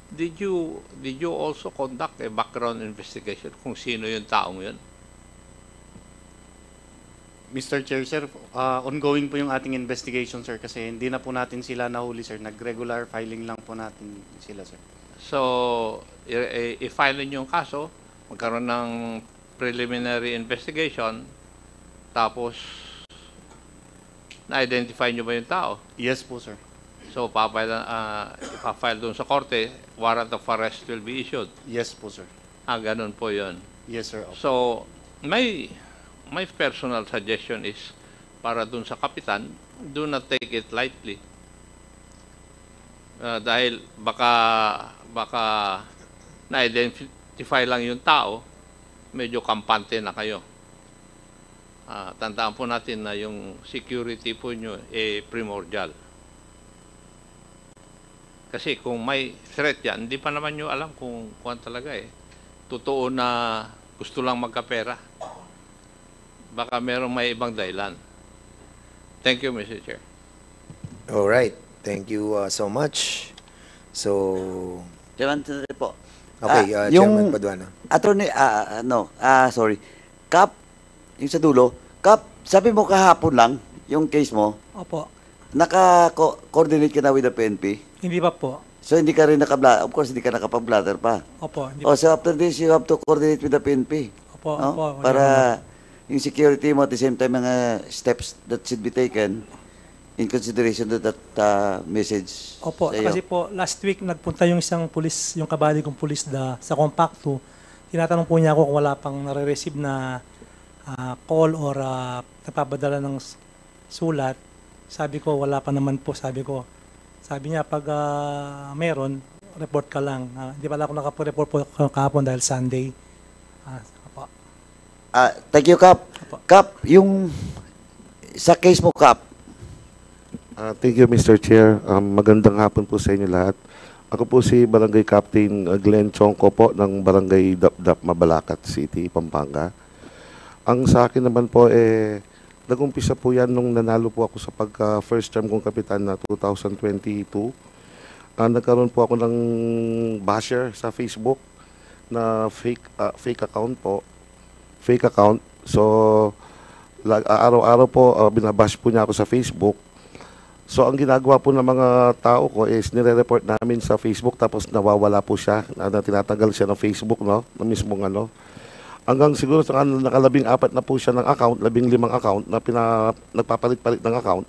did you also conduct a background investigation kung sino yung taong yun? Mr. Chair, sir, ongoing po yung ating investigation, sir, kasi hindi na po natin sila nahuli, sir. Nag-regular filing lang po natin sila, sir. So, i-file niyo yung kaso, magkaroon ng preliminary investigation, tapos na-identify niyo ba yung tao? Yes po, sir. So, ipafile doon sa korte, warrant of arrest will be issued? Yes po, sir. Ganun po yun. Yes, sir. Okay. So, my personal suggestion is, para dun sa kapitan, do not take it lightly. Dahil baka na-identify lang yung tao, medyo kampante na kayo. Tandaan po natin na yung security po nyo primordial. Kasi kung may threat yan, hindi pa naman nyo alam kung talaga eh. Totoo na gusto lang magkapera. Baka merong may ibang dahilan. Thank you, Mr. Chair. All right. Thank you so much. So, Chairman, po. Okay, Chairman Paduano. Attorney, sorry. Kap, yung sa dulo, Kap, sabi mo kahapon lang, yung case mo, Opo. naka-coordinate ka na with the PNP? Hindi pa po. So, hindi ka rin of course, hindi ka nakapag-blatter pa. Opo. So after this, you have to coordinate with the PNP. Opo, no? opo. Para yung security mo at the same time, mga steps that should be taken in consideration to that message. Opo, sa iyo. kasi po, last week nagpunta yung isang pulis, yung kabali kong pulis sa Compact 2. Tinatanong po niya ako kung wala pang nare-receive na call or nagpapadala ng sulat. Sabi ko, wala pa naman po, sabi ko. Sabi niya, pag meron, report ka lang. Di pala ako nakapag-report po kahapon dahil Sunday. Thank you, Kap. Kap, yung sa case mo, Kap. Thank you, Mr. Chair. Magandang hapon po sa inyo lahat. Ako po si Barangay Captain Glenn Chongko po ng Barangay Dapdap, Mabalacat City, Pampanga. Ang sa akin naman po, nag-umpisa po yan nung nanalo po ako sa pagka-first term kong kapitan na 2022. Nagkaroon po ako ng basher sa Facebook na fake account po. Fake account. So, araw-araw po, binabash po niya ako sa Facebook. So, ang ginagawa po ng mga tao ko is nire-report namin sa Facebook tapos nawawala po siya, na tinatanggal siya ng Facebook, no? Na mismong ano. Hanggang siguro sa naka-14 na po siya ng account, 15 account na nagpapalit-palit ng account,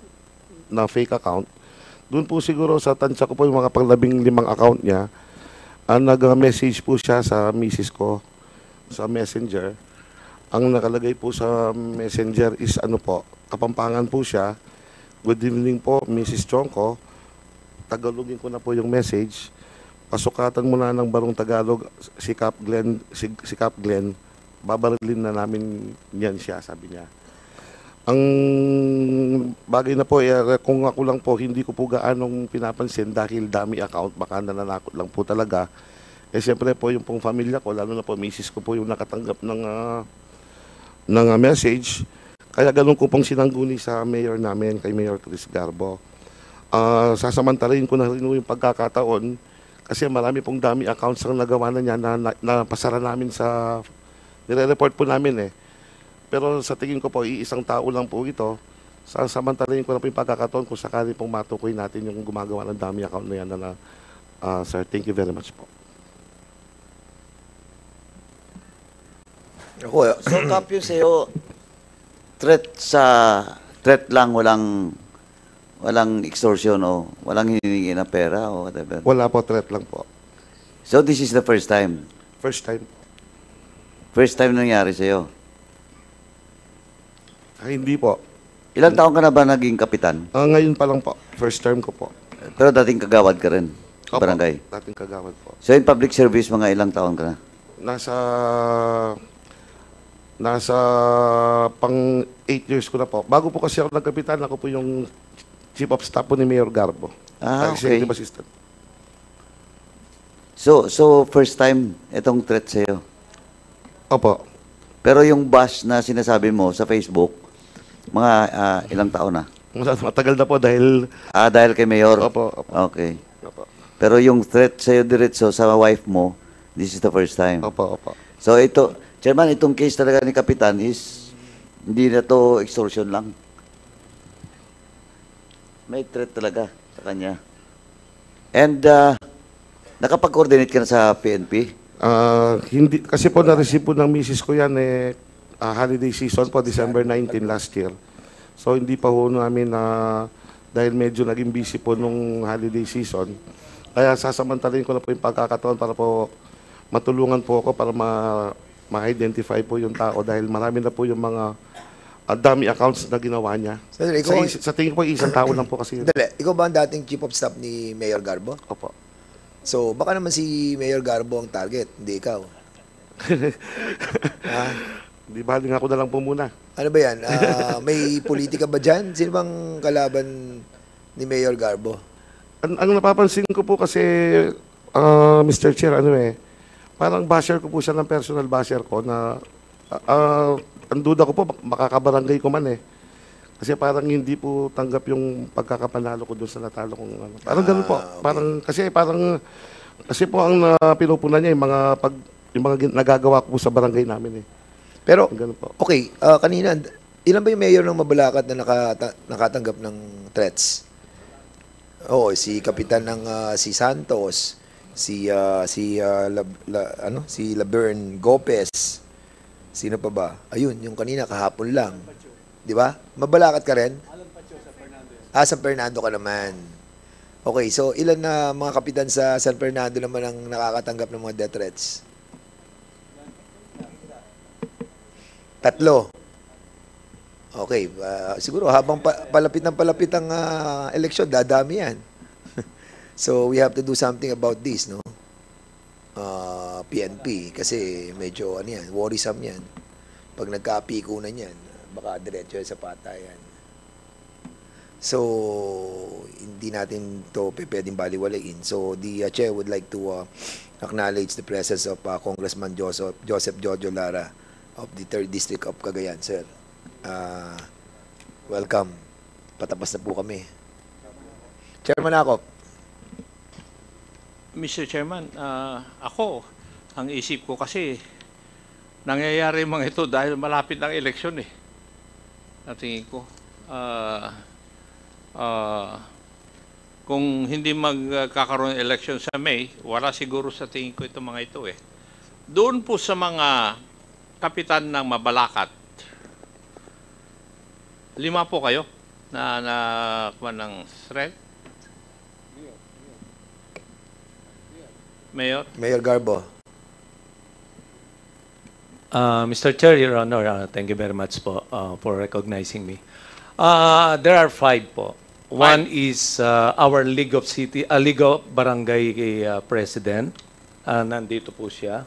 na fake account. Doon po siguro sa tansya ko po yung mga pang-15 account niya, nag-message po siya sa misis ko sa Messenger. Ang nakalagay po sa Messenger is ano po, Kapampangan po siya. Good evening po, Mrs. Chongko. Tagalogin ko na po yung message. pasukatan muna ng Barong Tagalog, si Cap Glenn, babarilin na namin yan siya, sabi niya. Ang bagay na po, kung ako lang po, hindi ko po gaanong pinapansin dahil dami account, baka nananakot lang po talaga. Siyempre po, yung pong pamilya ko, lalo na po, misis ko po yung nakatanggap ng message. Kaya ganun ko pong sinangguni sa mayor namin, kay Mayor Chris Garbo. Sasamantalahin ko na rin yung pagkakataon kasi marami pong dami accounts ang nagawa na niya na napasara namin sa nire-report po namin Pero sa tingin ko po, iisang tao lang po ito. Sasamantalahin ko na po yung pagkakataon kung sakali pong matukoy natin yung gumagawa ng dami account na yan sir, thank you very much po. Ako, so Kap, yung sa'yo, threat lang, walang extortion o walang hiningi na pera o whatever? Wala po, threat lang po. So this is the first time? First time. First time nangyari sa'yo? Hindi po. Ilang taon ka na ba naging kapitan? Ngayon pa lang po. First term ko po. Pero dating kagawad ka rin sa barangay? Dating kagawad po. So in public service, mga ilang taon ka na? Nasa pang 8 years ko na po. Bago po kasi ako nagkapitan, ako po yung chief of staff po ni Mayor Garbo. Okay. Executive assistant. So first time itong threat sa'yo? Opo. Pero yung bash na sinasabi mo sa Facebook, mga ilang taon na? Matagal na po dahil... dahil kay Mayor? Opo. Okay. Opo. Pero yung threat sa'yo diretso sa wife mo, this is the first time? Opo. So ito, Chairman, itong case talaga ni Kapitan is hindi na to extortion lang. May threat talaga sa kanya. And nakapag-coordinate ka na sa PNP? Hindi, kasi po na-receive po ng misis ko yan holiday season po, December 19 last year. So hindi pa ho namin dahil medyo naging busy po nung holiday season. Kaya sasamantalahin ko na po yung pagkakataon para po matulungan po ako para ma-identify po yung tao dahil marami na po yung mga dami accounts na ginawa niya. Sandali, Sa tingin ko, isang tao lang po kasi. Dali, ikaw ba ang dating chief of staff ni Mayor Garbo? Opo. So, baka naman si Mayor Garbo ang target, hindi ikaw. Di ba, ako na lang po muna. Ano ba yan? May politika ba dyan? Sino bang kalaban ni Mayor Garbo? Ang napapansin ko po kasi, Mr. Chair, parang basher ko po siya ng personal basher ko na ang duda ko po, makakabarangay ko man Kasi parang hindi po tanggap yung pagkakapanalo ko doon sa natalo kong Parang ganun po. Okay. Kasi po ang pinupunan niya yung mga nagagawa ko po sa barangay namin Pero, ganun po. Okay, kanina, ilan ba yung mayor ng Mabalacat na nakatanggap ng threats? Oo, si Kapitan ng si Santos, si Laverne Gopez. Sino pa ba? Ayun, yung kanina kahapon lang. 'Di ba? Mabalacat ka rin? San Fernando ka naman. Okay, so ilan na mga kapitan sa San Fernando naman ang nakakatanggap ng mga death threats? 3. Okay, siguro habang palapit ang eleksyon, dadami yan. So we have to do something about this, no? PNP, kasi medyo worrisome yan. Pag nagka-pikunan yan, baka diretso sa patayan. So, hindi natin to pwedeng baliwalain. So, the chair would like to acknowledge the presence of Congressman Joseph Jojo Lara of the 3rd District of Cagayan, sir. Welcome. Patapos na po kami. Chairman Akop. Mr. Chairman, ako, ang isip ko kasi, nangyayari mga ito dahil malapit ang eleksyon Natingin ko. Kung hindi magkakaroon ng eleksyon sa May, wala siguro sa tingin ko itong mga ito Doon po sa mga kapitan ng Mabalacat, 5 po kayo na kuha ng threat? Mayor? Mayor Garbo. Mr. Chair, Your Honor, thank you very much po for recognizing me. There are 5 po. One is our League of Barangay President. Nandito po siya.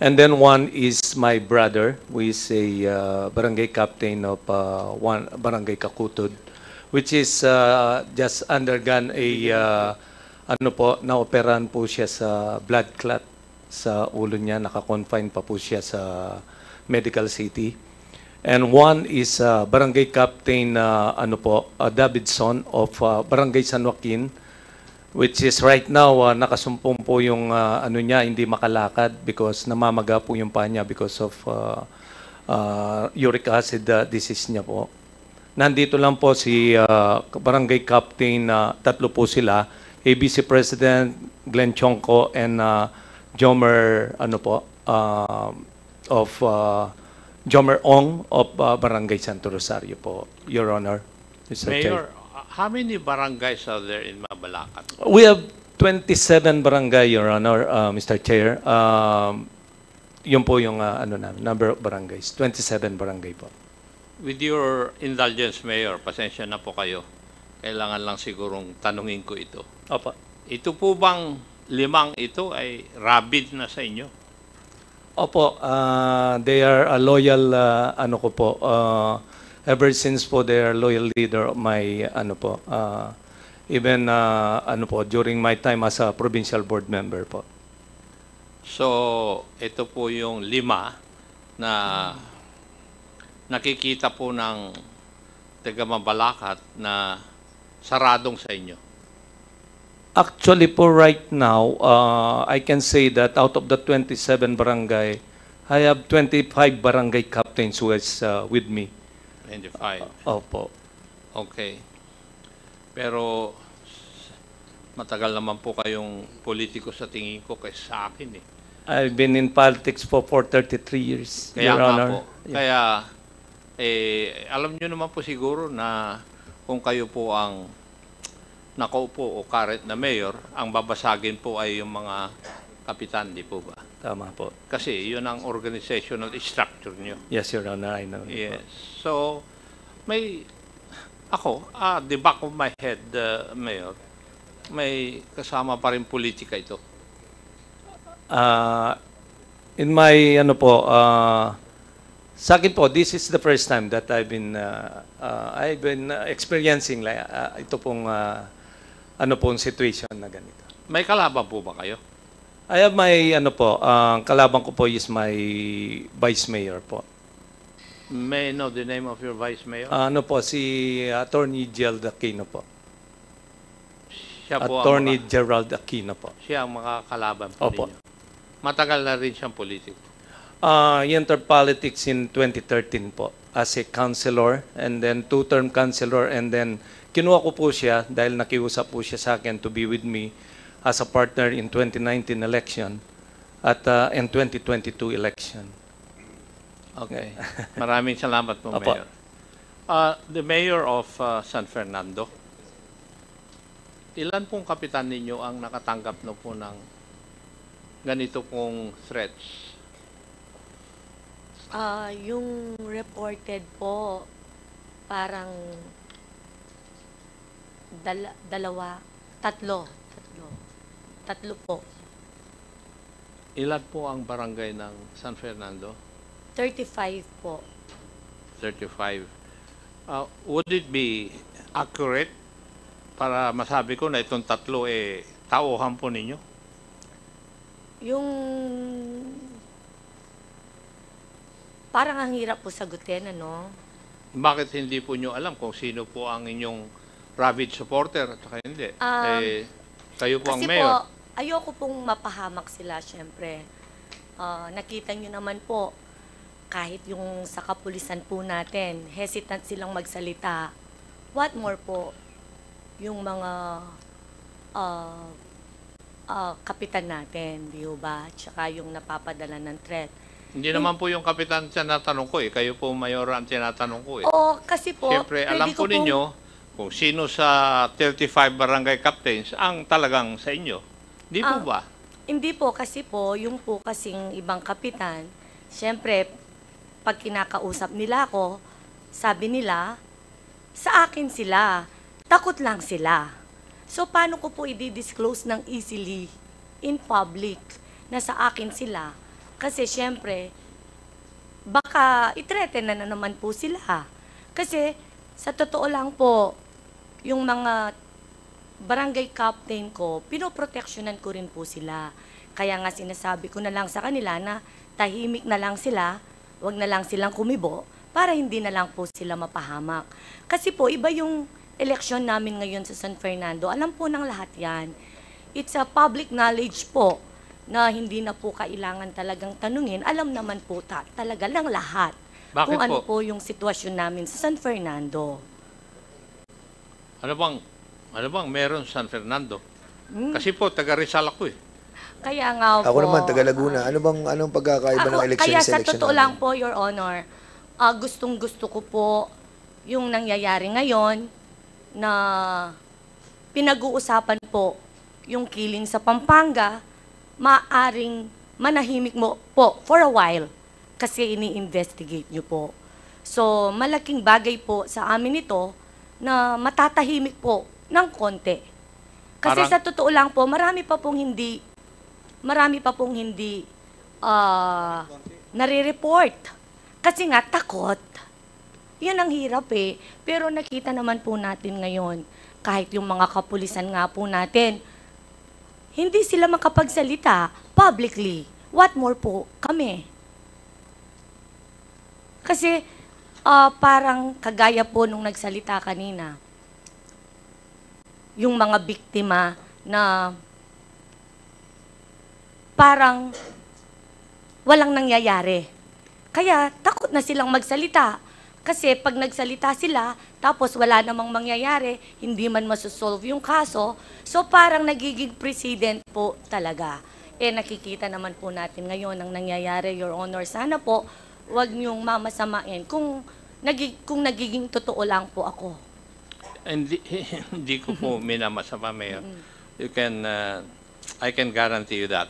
And then one is my brother, who is a barangay captain of one Barangay Kakutod, which is just undergone a naoperahan po siya sa blood clot sa ulo niya, naka-confine pa po siya sa Medical City. And one is Barangay Captain Davidson of Barangay San Joaquin, which is right now nakasumpong po yung niya, hindi makalakad because namamaga po yung paa niya because of uric acid disease niya po. Nandito lang po si Barangay Captain, tatlo po sila, ABC President Glenn Chongco and Jomer Jomer Ong of Barangay Santo Rosario po, Your Honor. Mr. Chair. Mayor, how many barangays are there in Mabalacat? We have 27 barangay, Your Honor, Mr. Chair. Yun po yung number of barangays. 27 barangay po. With your indulgence, Mayor, pasensya na po kayo. Kailangan lang sigurong tanungin ko ito. Opo. Ito po bang 5 ito ay rabid na sa inyo? Opo, they are a loyal, ever since po they are loyal leader of my, even, during my time as a provincial board member po. So, ito po yung 5 na nakikita po ng taga Mabalacat na saradong sa inyo. Actually po right now, I can say that out of the 27 barangay, I have 25 barangay captains who is with me. 25. Opo. Okay. Pero matagal naman po kayong politiko sa tingin ko kaysa sa akin eh. I've been in politics for 33 years, Kaya Your nga Honor. po. Kaya, alam nyo naman po siguro na kung kayo po ang nakaupo o current na mayor, ang babasagin po ay yung mga kapitan, di po ba? Tama po. Kasi yun ang organizational structure nyo. Yes, Your Honor, I know. Yes. So, at the back of my head, Mayor, may kasama pa rin politika ito. In my, sa akin po, this is the first time that I've been experiencing ito pong, situation na ganito. May kalaban po ba kayo? I have my, kalaban ko po is my vice mayor po. May I know the name of your vice mayor? Si Attorney Gerald Aquino po. Siya po Attorney Gerald Aquino po. Siya ang makakalaban po Opo. ninyo. Matagal na rin siyang politiko. He entered politics in 2013 po as a councilor and then 2-term councilor and then kinuha ko po siya dahil nakiusap po siya sa akin to be with me as a partner in 2019 election at in 2022 election. Okay. Maraming salamat po, Opo. Mayor. The Mayor of San Fernando, ilan pong kapitan ninyo ang nakatanggap na po ng ganito pong threats? Yung reported po, parang tatlo po. Ilan po ang barangay ng San Fernando? 35 po. 35. Would it be accurate para masabi ko na itong tatlo tauhan po ninyo? Yung parang ang hirap po sagutin, ano? Bakit hindi po nyo alam kung sino po ang inyong rabid supporter at saka hindi? Kayo po ang Kasi mayor. po, ayoko pong mapahamak sila, syempre. Nakita nyo naman po, kahit yung sa kapulisan po natin, hesitant silang magsalita. What more po, yung mga kapitan natin, di ba? Tsaka yung napapadala ng threat. Hindi naman po yung kapitan tinatanong ko Kayo po mayor ang tinatanong ko Oo, kasi po, Siyempre, alam po ninyo kung sino sa 35 barangay captains ang talagang sa inyo. Di po ba? Hindi po, kasi po, yung po kasing ibang kapitan, siyempre, pag kinakausap nila ako, sabi nila, sa akin sila. takot lang sila. So, paano ko po i-disclose ng easily in public na sa akin sila? Kasi, syempre, baka i-threaten na naman po sila. Kasi, sa totoo lang po, yung mga barangay captain ko, pinoproteksyonan ko rin po sila. Kaya nga sinasabi ko na lang sa kanila na tahimik na lang sila, wag na lang silang kumibo, para hindi na lang po sila mapahamak. Kasi po, iba yung eleksyon namin ngayon sa San Fernando. Alam po ng lahat yan. It's a public knowledge po na hindi na po kailangan talagang tanungin. Alam naman po talaga ng lahat. Bakit kung ano po? po yung sitwasyon namin sa San Fernando. Ano bang meron sa San Fernando? Hmm. Kasi po, taga Rizal ako eh. Kaya nga po. Ako naman, taga Laguna. Anong pagkakaiba ng election Kaya sa sa election totoo namin? lang po, Your Honor, gustong-gusto ko po yung nangyayari ngayon na pinag-uusapan po yung killing sa Pampanga, maaring manahimik mo po for a while kasi ini-investigate nyo po. So, malaking bagay po sa amin ito na matatahimik po ng konti. Kasi sa totoo lang po, marami pa pong hindi nare-report. Kasi nga, takot. Yan ang hirap eh. Pero nakita naman po natin ngayon, kahit yung mga kapulisan nga po natin, hindi sila makapagsalita publicly. What more po kami? Kasi parang kagaya po nung nagsalita kanina, yung mga biktima na parang walang nangyayari. Kaya takot na silang magsalita. Kasi pag nagsalita sila, tapos wala namang mangyayari, hindi man masosolve yung kaso, so parang nagiging precedent po talaga. Nakikita naman po natin ngayon ang nangyayari, Your Honor. Sana po, wag niyong mamasamain kung nagiging totoo lang po ako. Hindi ko po minamasama, Mayor. I can guarantee you that.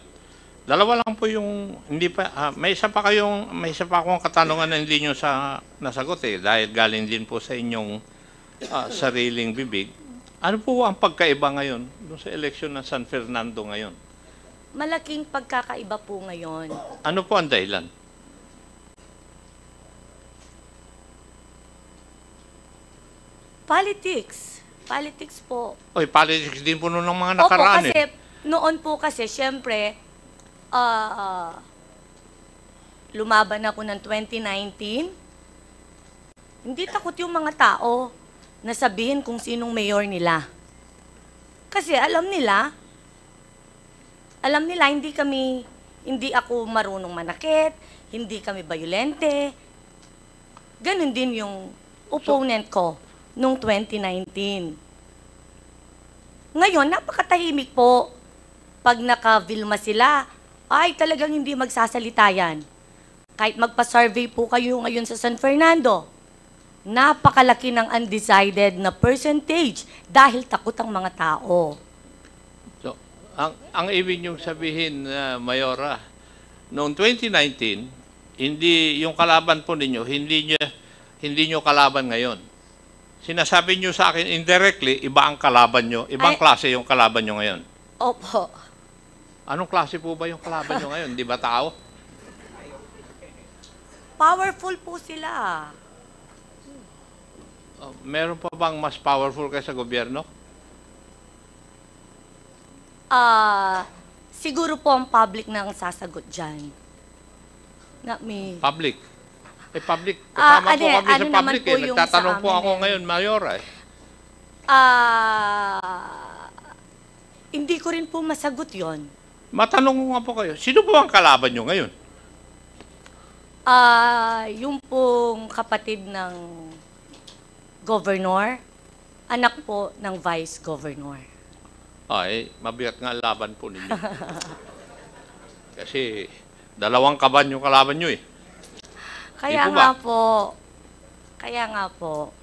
Dalawa lang po yung hindi pa may isa pa akong katanungan na hindi niyo nasagot eh dahil galing din po sa inyong sariling bibig. Ano po ang pagkaiba ngayon doon sa eleksyon ng San Fernando ngayon? Malaking pagkakaiba po ngayon. Ano po ang dahilan? Politics. Politics po. Oy, politics din po noon ng mga nakaraan. Opo, kasi noon po kasi syempre lumaban ako ng 2019. Hindi takot yung mga tao na sabihin kung sinong mayor nila. Kasi alam nila hindi ako marunong manakit, hindi kami bayolente. Ganon din yung opponent ko nung 2019. Ngayon, napakatahimik po. Pag naka-Vilma sila, ay talagang hindi magsasalita yan. Kahit magpa-survey po kayo ngayon sa San Fernando, napakalaki ng undecided na percentage dahil takot ang mga tao. So, ang ibig niyong sabihin, Mayora, noong 2019, hindi yung kalaban po ninyo, hindi niyo kalaban ngayon. Sinasabi niyo sa akin indirectly, iba ang kalaban niyo, ibang klase yung kalaban niyo ngayon. Opo. Anong klase po ba yung kalaban niyo ngayon? Di ba tao? Powerful po sila. Meron pa bang mas powerful kaysa gobyerno? Siguro po ang public na ang sasagot dyan. Not me. Public? Public. Kasama po kami sa public po yung Nagtatanong sa po amin ako ngayon, Mayora Hindi ko rin po masagot yon. Matanong ko nga po kayo, sino po ang kalaban nyo ngayon? Yung pong kapatid ng governor, anak po ng vice governor. Mabigat nga laban po ninyo. Kasi dalawang kaban yung kalaban nyo eh. Kaya nga po. Kaya nga po.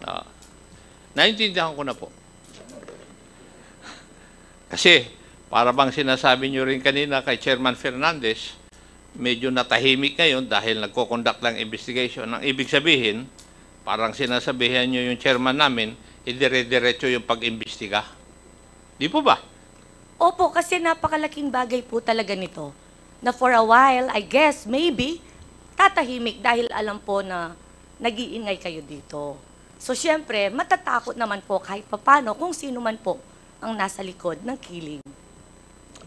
Naintindihan ko na po. Kasi, para bang sinasabi nyo rin kanina kay Chairman Fernandez, medyo natahimik ngayon dahil nagko-conduct lang investigation. Ang ibig sabihin, Parang sinasabihan nyo yung chairman namin, idire-diretso yung pag-imbestiga. Di po ba? Opo, kasi napakalaking bagay po talaga nito. Na for a while, I guess, maybe, tatahimik dahil alam po na nag-iingay kayo dito. So, syempre, matatakot naman po kahit papano kung sino man po ang nasa likod ng killing.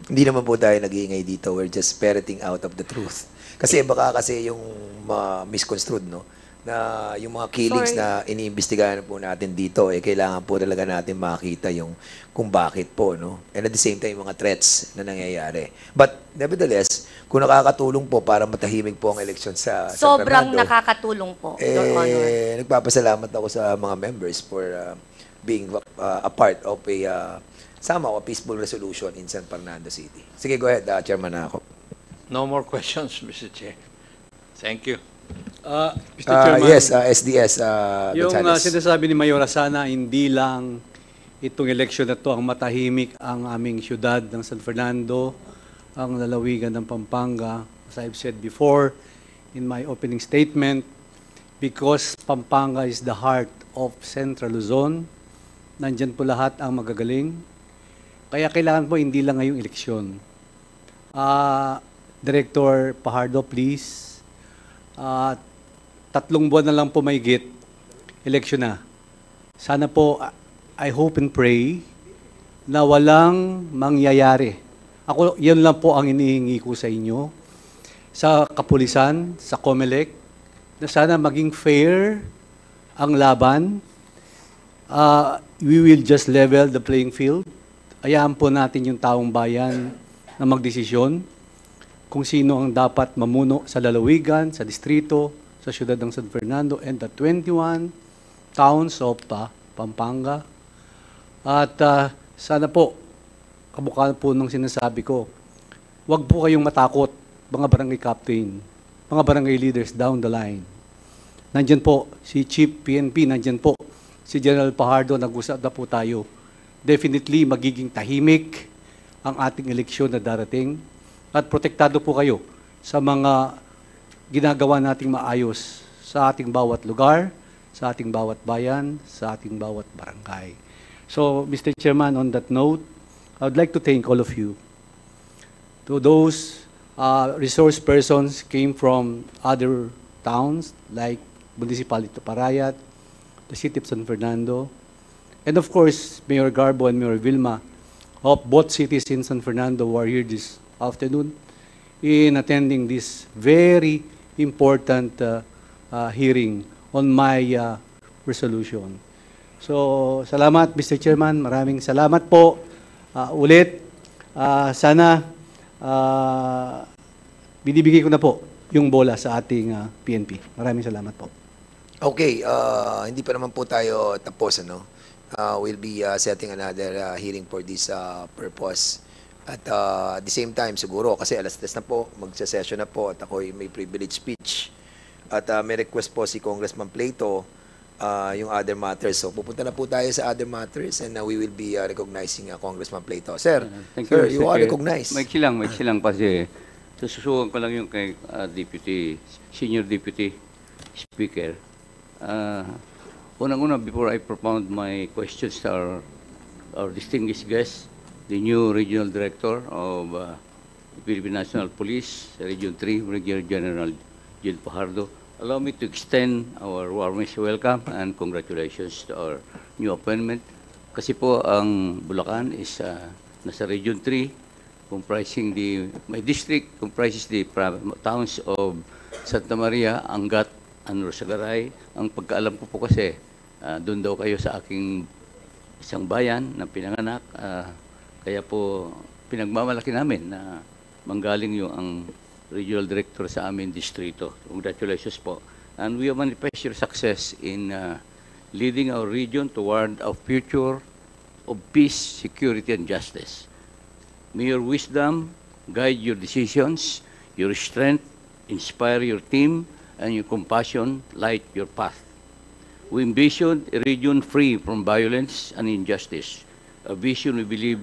Hindi naman po tayo nag-iingay dito. We're just ferreting out of the truth. Kasi baka kasi yung misconstrued, no? Na yung mga killings na iniimbestigahan po natin dito, kailangan po talaga natin makita yung kung bakit po, no? And at the same time, yung mga threats na nangyayari. But, nevertheless, kung nakakatulong po para matahimik po ang eleksyon sa Sobrang Fernando, nakakatulong po, Your Honor. nagpapasalamat ako sa mga members for being a part of a peaceful resolution in San Fernando City. Sige, go ahead, Chairman Akop. No more questions, Mr. Chair. Thank you. Mr. Chairman, yes, SDS. yung Gonzales. sinasabi ni Mayora, sana hindi lang itong eleksyon na to ang matahimik ang aming syudad ng San Fernando, ang lalawigan ng Pampanga, as I've said before in my opening statement, because Pampanga is the heart of Central Luzon. Nandyan po lahat ang magagaling. Kaya kailangan po hindi lang ngayong eleksyon. Director Pajardo, please. 3 buwan na lang po mahigit, eleksyon na. Sana po, I hope and pray na walang mangyayari. Ako, yan lang po ang inihingi ko sa inyo, sa kapulisan, sa COMELEC, na sana maging fair ang laban. We will just level the playing field. Hayaan po natin yung taong bayan na magdesisyon kung sino ang dapat mamuno sa lalawigan, sa distrito, sa siyudad ng San Fernando, and the 21 towns of Pampanga. At sana po, kabukal po ng sinasabi ko, huwag po kayong matakot, mga barangay captain, mga barangay leaders down the line. Nandyan po si Chief PNP, nandyan po si General Pajardo, nag-usap na po tayo. Definitely magiging tahimik ang ating eleksyon na darating at protektado po kayo sa mga ginagawa nating maayos sa ating bawat lugar, sa ating bawat bayan, sa ating bawat barangay. So, Mr. Chairman, on that note, I would like to thank all of you. To those resource persons came from other towns like Municipality of Parayat, the City of San Fernando, and of course, Mayor Garbo and Mayor Vilma of both cities in San Fernando who are here this afternoon in attending this very important hearing on my resolution. So, salamat, Mr. Chairman. Maraming salamat po. Ulit, sana binibigay ko na po yung bola sa ating PNP. Maraming salamat po. Okay, hindi pa naman po tayo tapos, ano? We'll be setting another hearing for this purpose. At the same time, siguro, kasi alas 10 na po, magsa-session na po, at ako may privilege speech. At may request po si Congressman Plato, yung other matters. So, pupunta na po tayo sa other matters and we will be recognizing Congressman Plato. Sir, sir, you are recognized. Maiksi lang kasi sususukan ko lang yung kay Senior Deputy Speaker. Unang-una, before I propound my questions to our distinguished guests, the new Regional Director of the Philippine National Police, Region 3, Brigadier General Gil Pajardo. Allow me to extend our warmest welcome and congratulations to our new appointment. Kasi po ang Bulacan is nasa Region 3, my district comprises the towns of Santa Maria, Angat, and Rosagaray. Ang pagkaalam ko po kasi, doon daw kayo sa aking isang bayan na pinanganak. Kaya po, pinagmamalaki namin na manggaling yung ang regional director sa aming distrito. Congratulations po. And we manifest your success in leading our region toward a future of peace, security, and justice. May your wisdom guide your decisions, your strength inspire your team, and your compassion light your path. We envision a region free from violence and injustice, a vision we believe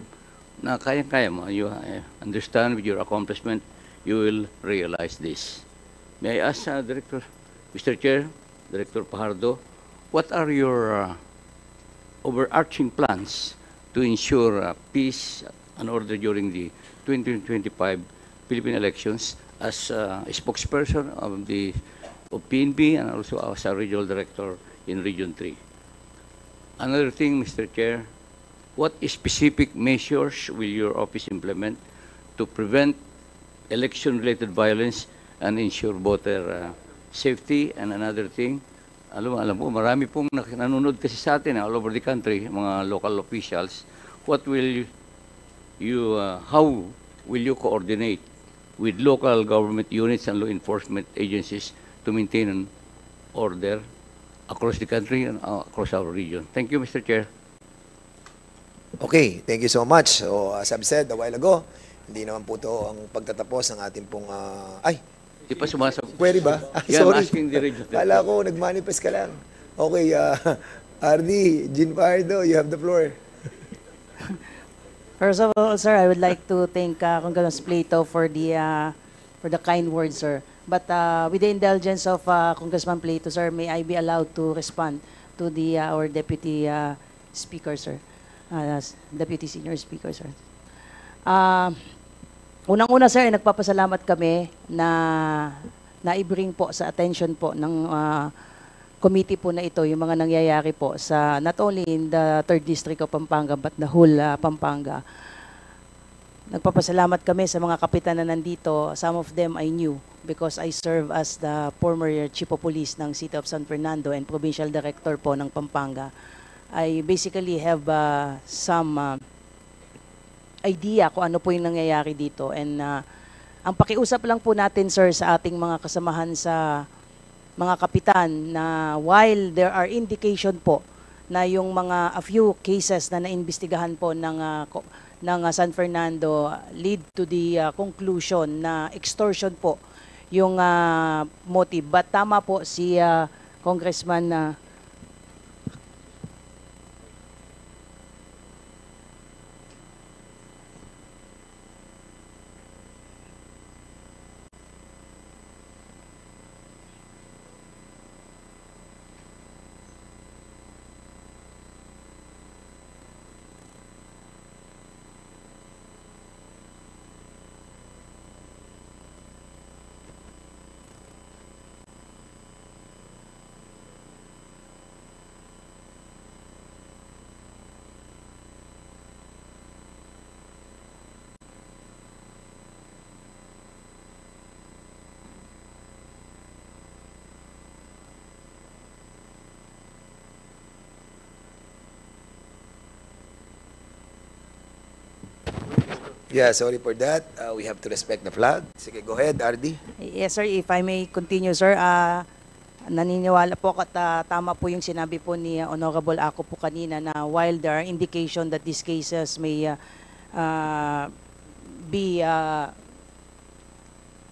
na kaya-kaya mo. You understand with your accomplishment, you will realize this. May I ask, Director, Mr. Chair, Director Pajardo, what are your overarching plans to ensure peace and order during the 2025 Philippine elections as a spokesperson of PNP and also as a regional director in Region 3? Another thing, Mr. Chair, what specific measures will your office implement to prevent election-related violence and ensure voter safety? And another thing, alam po, marami pong nanonood kasi sa atin all over the country, mga local officials. What will how will you coordinate with local government units and law enforcement agencies to maintain an order across the country and across our region? Thank you, Mr. Chair. Okay, thank you so much. So, as I've said a while ago, hindi naman po ito ang pagtatapos ng ating pong... Di pa sumasagot. Query ba? Yeah, I'm Sorry. asking the region. Kala ko, nag-manifest ka lang. Okay, RD, Jean Pardo, you have the floor. First of all, sir, I would like to thank Congressman Plato for the kind words, sir. But with the indulgence of Congressman Plato, sir, may I be allowed to respond to our Deputy Speaker, sir? Deputy Senior Speaker, sir. Unang-una, sir, nagpapasalamat kami na naibring po sa attention po ng committee po na ito yung mga nangyayari po sa not only in the 3rd District of Pampanga but the whole Pampanga. Nagpapasalamat kami sa mga kapitan na nandito. Some of them I knew because I serve as the former Chief of Police ng City of San Fernando and Provincial Director po ng Pampanga. I basically have some idea kung ano po yung nangyayari dito. And ang pakiusap lang po natin, sir, sa ating mga kasamahan sa mga kapitan na while there are indication po na yung a few cases na naimbestigahan po ng San Fernando lead to the conclusion na extortion po yung motive. But tama po si Congressman Yeah, sorry for that. We have to respect the flag. Sige, go ahead, RD. Yes, sir. If I may continue, sir. Naniniwala po at tama po yung sinabi po ni Honorable Ako po kanina na while there are indication that these cases may be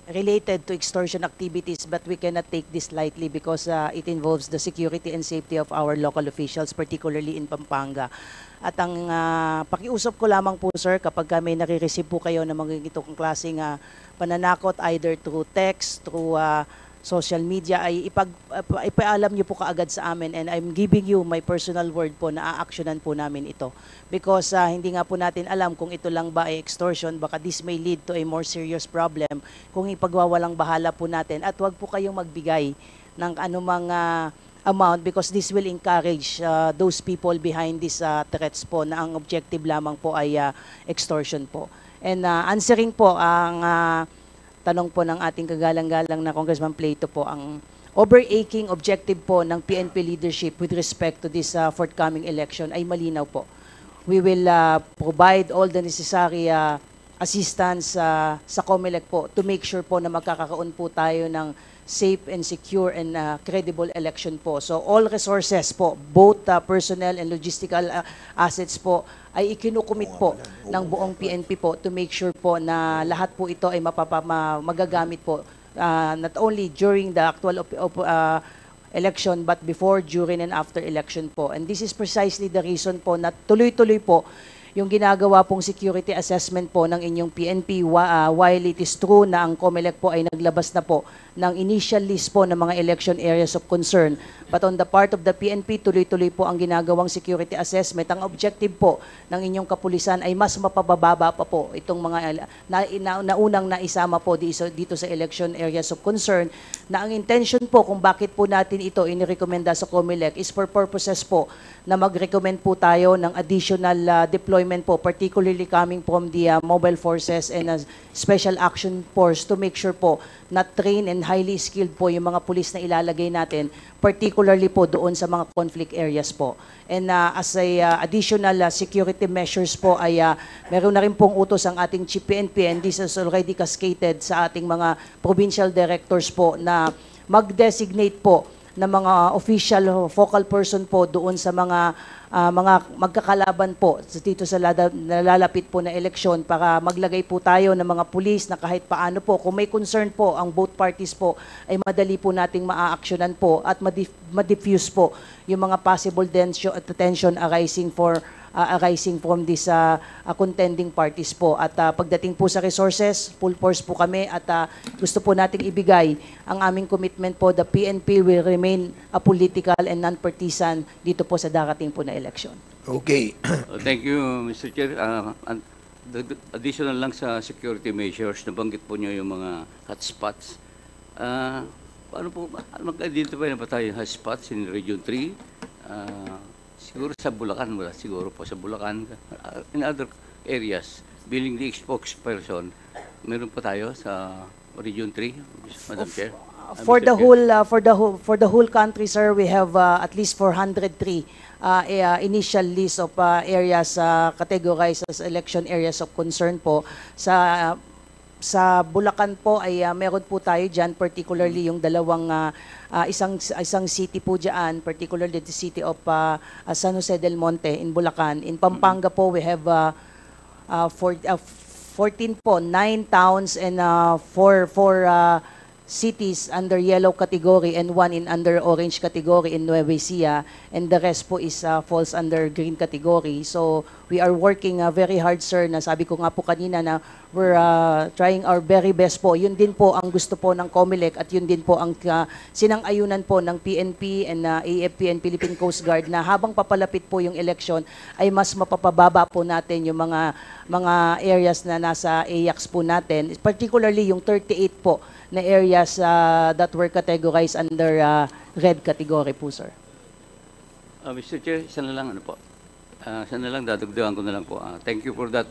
related to extortion activities, but we cannot take this lightly because it involves the security and safety of our local officials, particularly in Pampanga. At ang pakiusap ko lamang po, sir, kapag may nare-receive po kayo ng mga itong klaseng pananakot either through text, through social media, ay ipaalam niyo po kaagad sa amin, and I'm giving you my personal word po na aaksyonan po namin ito. Because hindi nga po natin alam kung ito lang ba ay extortion, baka this may lead to a more serious problem kung ipagwawalang bahala po natin. At huwag po kayong magbigay ng anumang amount because this will encourage those people behind these threats po na ang objective lamang po ay extortion po. And answering po ang tanong po ng ating kagalang-galang na Congressman Plato po, ang overarching objective po ng PNP leadership with respect to this forthcoming election ay malinaw po. We will provide all the necessary assistance sa COMELEC po to make sure po na magkakaroon po tayo ng safe and secure and credible election po. So all resources po, both personnel and logistical assets po, ay ikinukumit po ng buong PNP po to make sure po na lahat po ito ay magagamit po not only during the actual election but before, during, and after election po. And this is precisely the reason po na tuloy-tuloy po yung ginagawa pong security assessment po ng inyong PNP, while it is true na ang COMELEC po ay naglabas na po ng initial list po ng mga election areas of concern. But on the part of the PNP, tuloy-tuloy po ang ginagawang security assessment. Ang objective po ng inyong kapulisan ay mas mapababa pa po itong mga naunang naisama po dito sa election areas of concern, na ang intention po kung bakit po natin ito inirekomenda sa COMELEC is for purposes po na mag-recommend po tayo ng additional deployment po, particularly coming from the mobile forces and special action force, to make sure po na trained and highly skilled po yung mga pulis na ilalagay natin, particularly po doon sa mga conflict areas po. And as a additional security measures po ay meron na rin pong utos ang ating Chief PNP, and this is already cascaded sa ating mga provincial directors po na mag-designate po na mga official focal person po doon sa mga magkakalaban po dito sa nalalapit po na eleksyon, para maglagay po tayo ng mga pulis na kahit paano po, kung may concern po ang both parties po, ay madali po nating maa-actionan po at ma-diffuse po yung mga possible tension arising from these contending parties po. At pagdating po sa resources, full force po kami, at gusto po nating ibigay ang aming commitment po. The PNP will remain apolitical and non-partisan dito po sa darating po na election. Okay. Thank you, Mr. Chair. Additional lang sa security measures, nabanggit po niyo yung mga hotspots. Paano po, mag-identify na ba tayo yung hotspots in Region 3? Siguro sa Bulacan, wala siguro po sa Bulacan. In other areas, being the spokesperson, meron pa tayo sa Region 3, Madam Chair? For the whole country, sir, we have at least 403 initial list of areas categorized as election areas of concern po. Sa Bulacan po ay meron po tayo dyan, particularly yung dalawang isang city po dyan, particularly the city of San Jose del Monte in Bulacan. In Pampanga po, we have 14 po, 9 towns and 4 cities under yellow category and 1 in under orange category in Nueva Ecija, and the rest po is falls under green category. So we are working very hard, sir, na sabi ko nga po kanina na we're trying our very best po. Yun din po ang gusto po ng COMELEC, at yun din po ang sinang-ayunan po ng PNP and AFP and Philippine Coast Guard, na habang papalapit po yung election ay mas mapapababa po natin yung mga areas na nasa AYAX po natin, particularly yung 38 po na areas that were categorized under red category po, sir. Mr. Chair, isa na lang, dadagdagan ko na lang po. Thank you for that,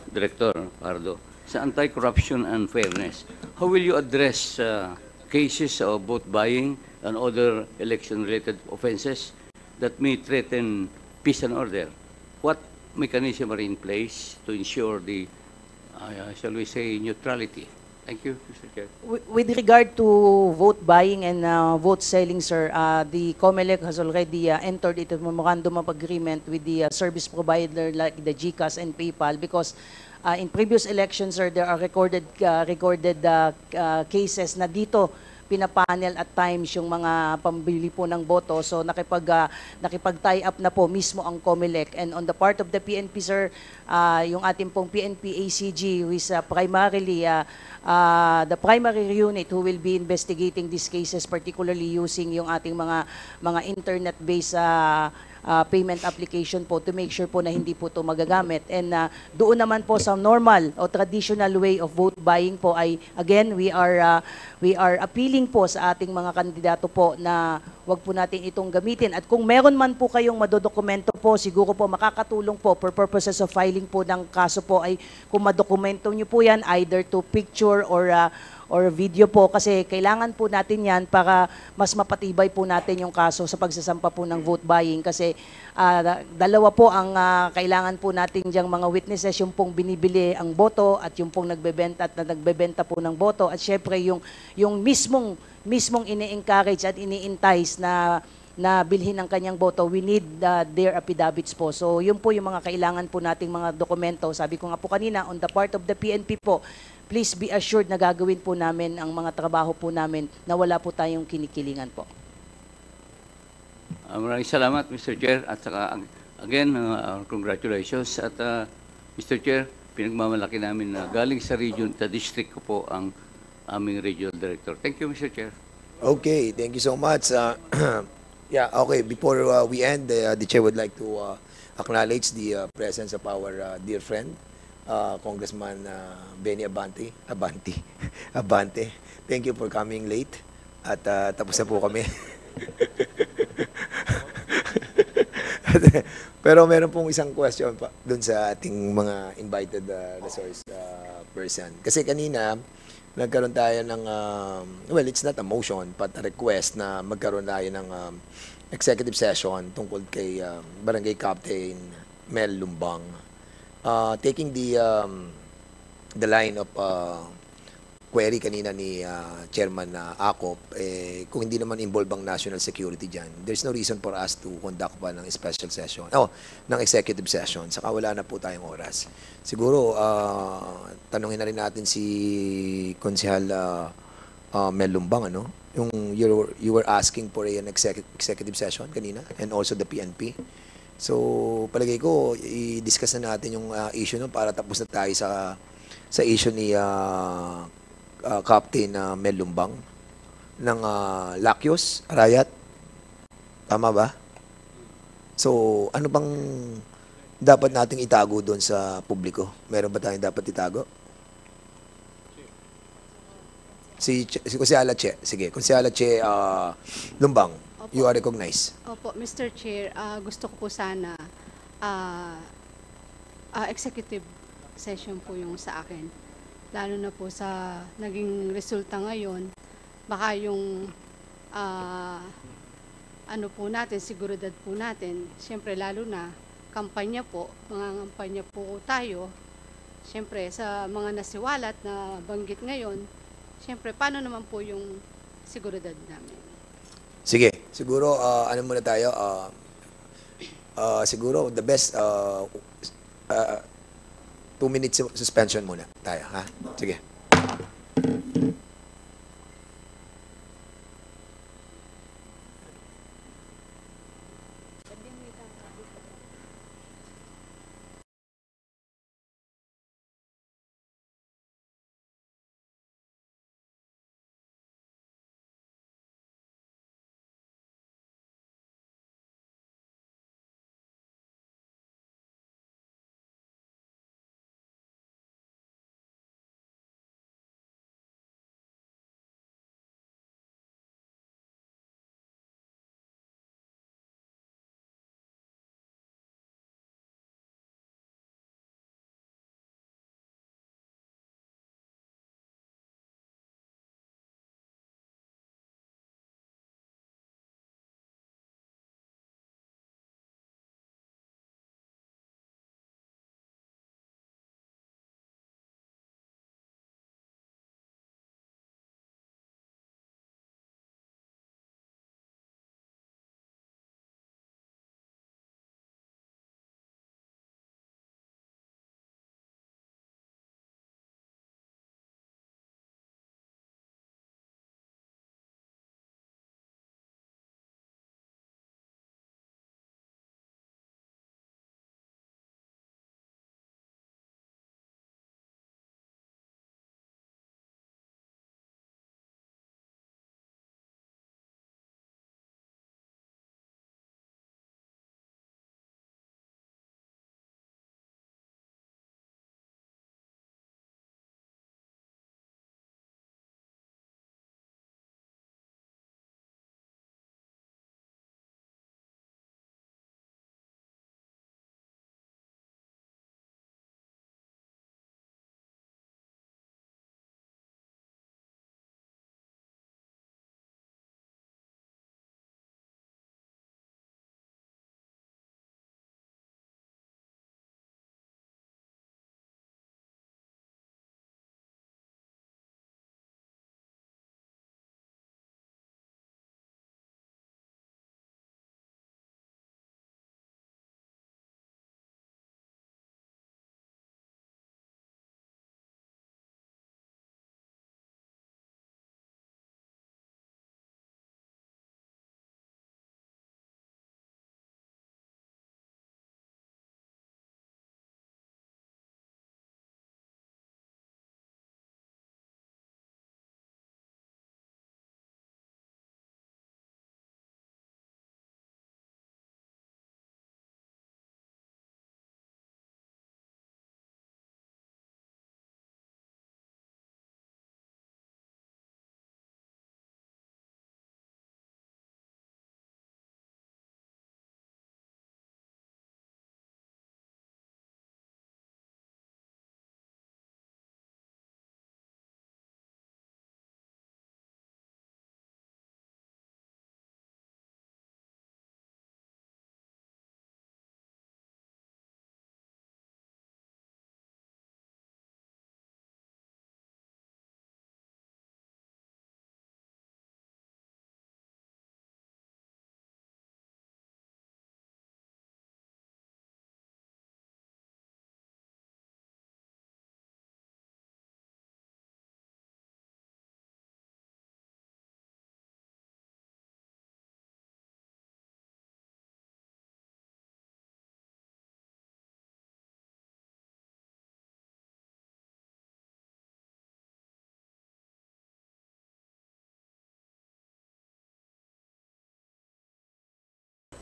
Director Pardo. Sa anti-corruption and fairness, how will you address cases of vote buying and other election-related offenses that may threaten peace and order? What mechanism are in place to ensure the, shall we say, neutrality? Thank you, Mr. Chair. With regard to vote buying and vote selling, sir, the COMELEC has already entered into a memorandum of agreement with the service provider like the GCash and PayPal, because in previous elections, sir, there are recorded cases na dito pinapanel at times yung mga pambili po ng boto. So nakipag-tie up na po mismo ang COMELEC. And on the part of the PNP, sir, yung ating pong PNP ACG, who is primarily the primary unit who will be investigating these cases, particularly using yung ating mga internet-based payment application po, to make sure po na hindi po ito magagamit. And doon naman po sa normal o traditional way of vote buying po ay, again, we are appealing po sa ating mga kandidato po na wag po natin itong gamitin. At kung meron man po kayong madodokumento po, siguro po makakatulong po for purposes of filing po ng kaso po, ay kung madokumento nyo po yan, either to picture or video po, kasi kailangan po natin yan para mas mapatibay po natin yung kaso sa pagsasampa po ng vote buying. Kasi dalawa po ang kailangan po natin diyang mga witnesses, yung pong binibili ang boto at yung pong nagbebenta at nagbebenta po ng boto, at syempre yung mismong ini-encourage at ini-entice na bilhin ang kanyang boto. We need their affidavits po. So yun po yung mga kailangan po nating mga dokumento. Sabi ko nga po kanina, on the part of the PNP po, please be assured na gagawin po namin ang mga trabaho po namin na wala po tayong kinikilingan po. Maraming salamat, Mr. Chair. At saka again, congratulations. At Mr. Chair, pinagmamalaki namin na galing sa region, sa district ko po ang aming regional director. Thank you, Mr. Chair. Okay, thank you so much. Yeah, okay, before we end, the chair would like to acknowledge the presence of our dear friend, Congressman Benny Abante. Abante. Thank you for coming late. At tapos na po kami. Pero meron pong isang question pa dun sa ating mga invited resource person. Kasi kanina, nagkaroon tayo ng, well, it's not a motion, but a request na magkaroon tayo ng executive session tungkol kay Barangay Captain Mel Lumbang. Taking the line of query kanina ni Chairman Acop, kung hindi naman involved ang national security dyan, there's no reason for us to conduct pa ng special session, ng executive session, saka wala na po tayong oras. Siguro, tanungin na rin natin si Konsehal Mel Lumbang, ano? Yung you were asking for an executive session kanina, and also the PNP. So, palagay ko, i-discuss na natin yung issue no, para tapos na tayo sa issue ni Captain Mel Lumbang ng Lakyos, Arayat. Tama ba? So, ano bang dapat nating itago doon sa publiko? Meron ba tayong dapat itago? Si Konsehal Che. Sige, Konsehal Che Lumbang, you are recognized. Opo, Mr. Chair, gusto ko po sana executive session po yung sa akin. Lalo na po sa naging resulta ngayon, baka yung ano po natin, seguridad po natin, siyempre lalo na kampanya po, mga kampanya po tayo, siyempre sa mga nasiwalat na banggit ngayon, siyempre paano naman po yung seguridad namin? Sige, siguro ano muna tayo, siguro the best 2 minutes suspension muna tayo, ha? Sige.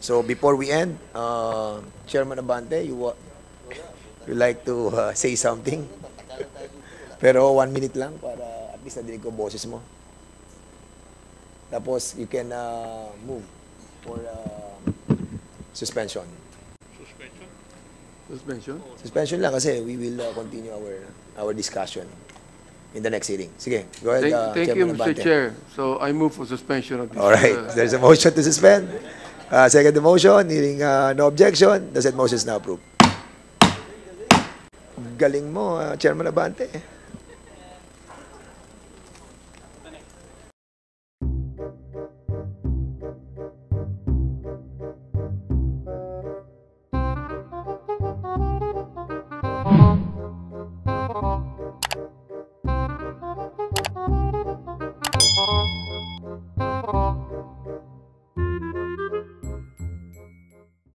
So before we end, Chairman Abante, you like to say something? Pero 1 minute lang para at least nadinig ko boses mo. Tapos you can move for suspension. Suspension? Suspension lang kasi we will continue our discussion in the next hearing. Sige, go ahead, Thank you, Chairman Mr. Abante. Chair. So I move for suspension of this. All right, there's a motion to suspend. Second the motion, hearing no objection, the said motion is now approved. Galing mo, Chairman Abante.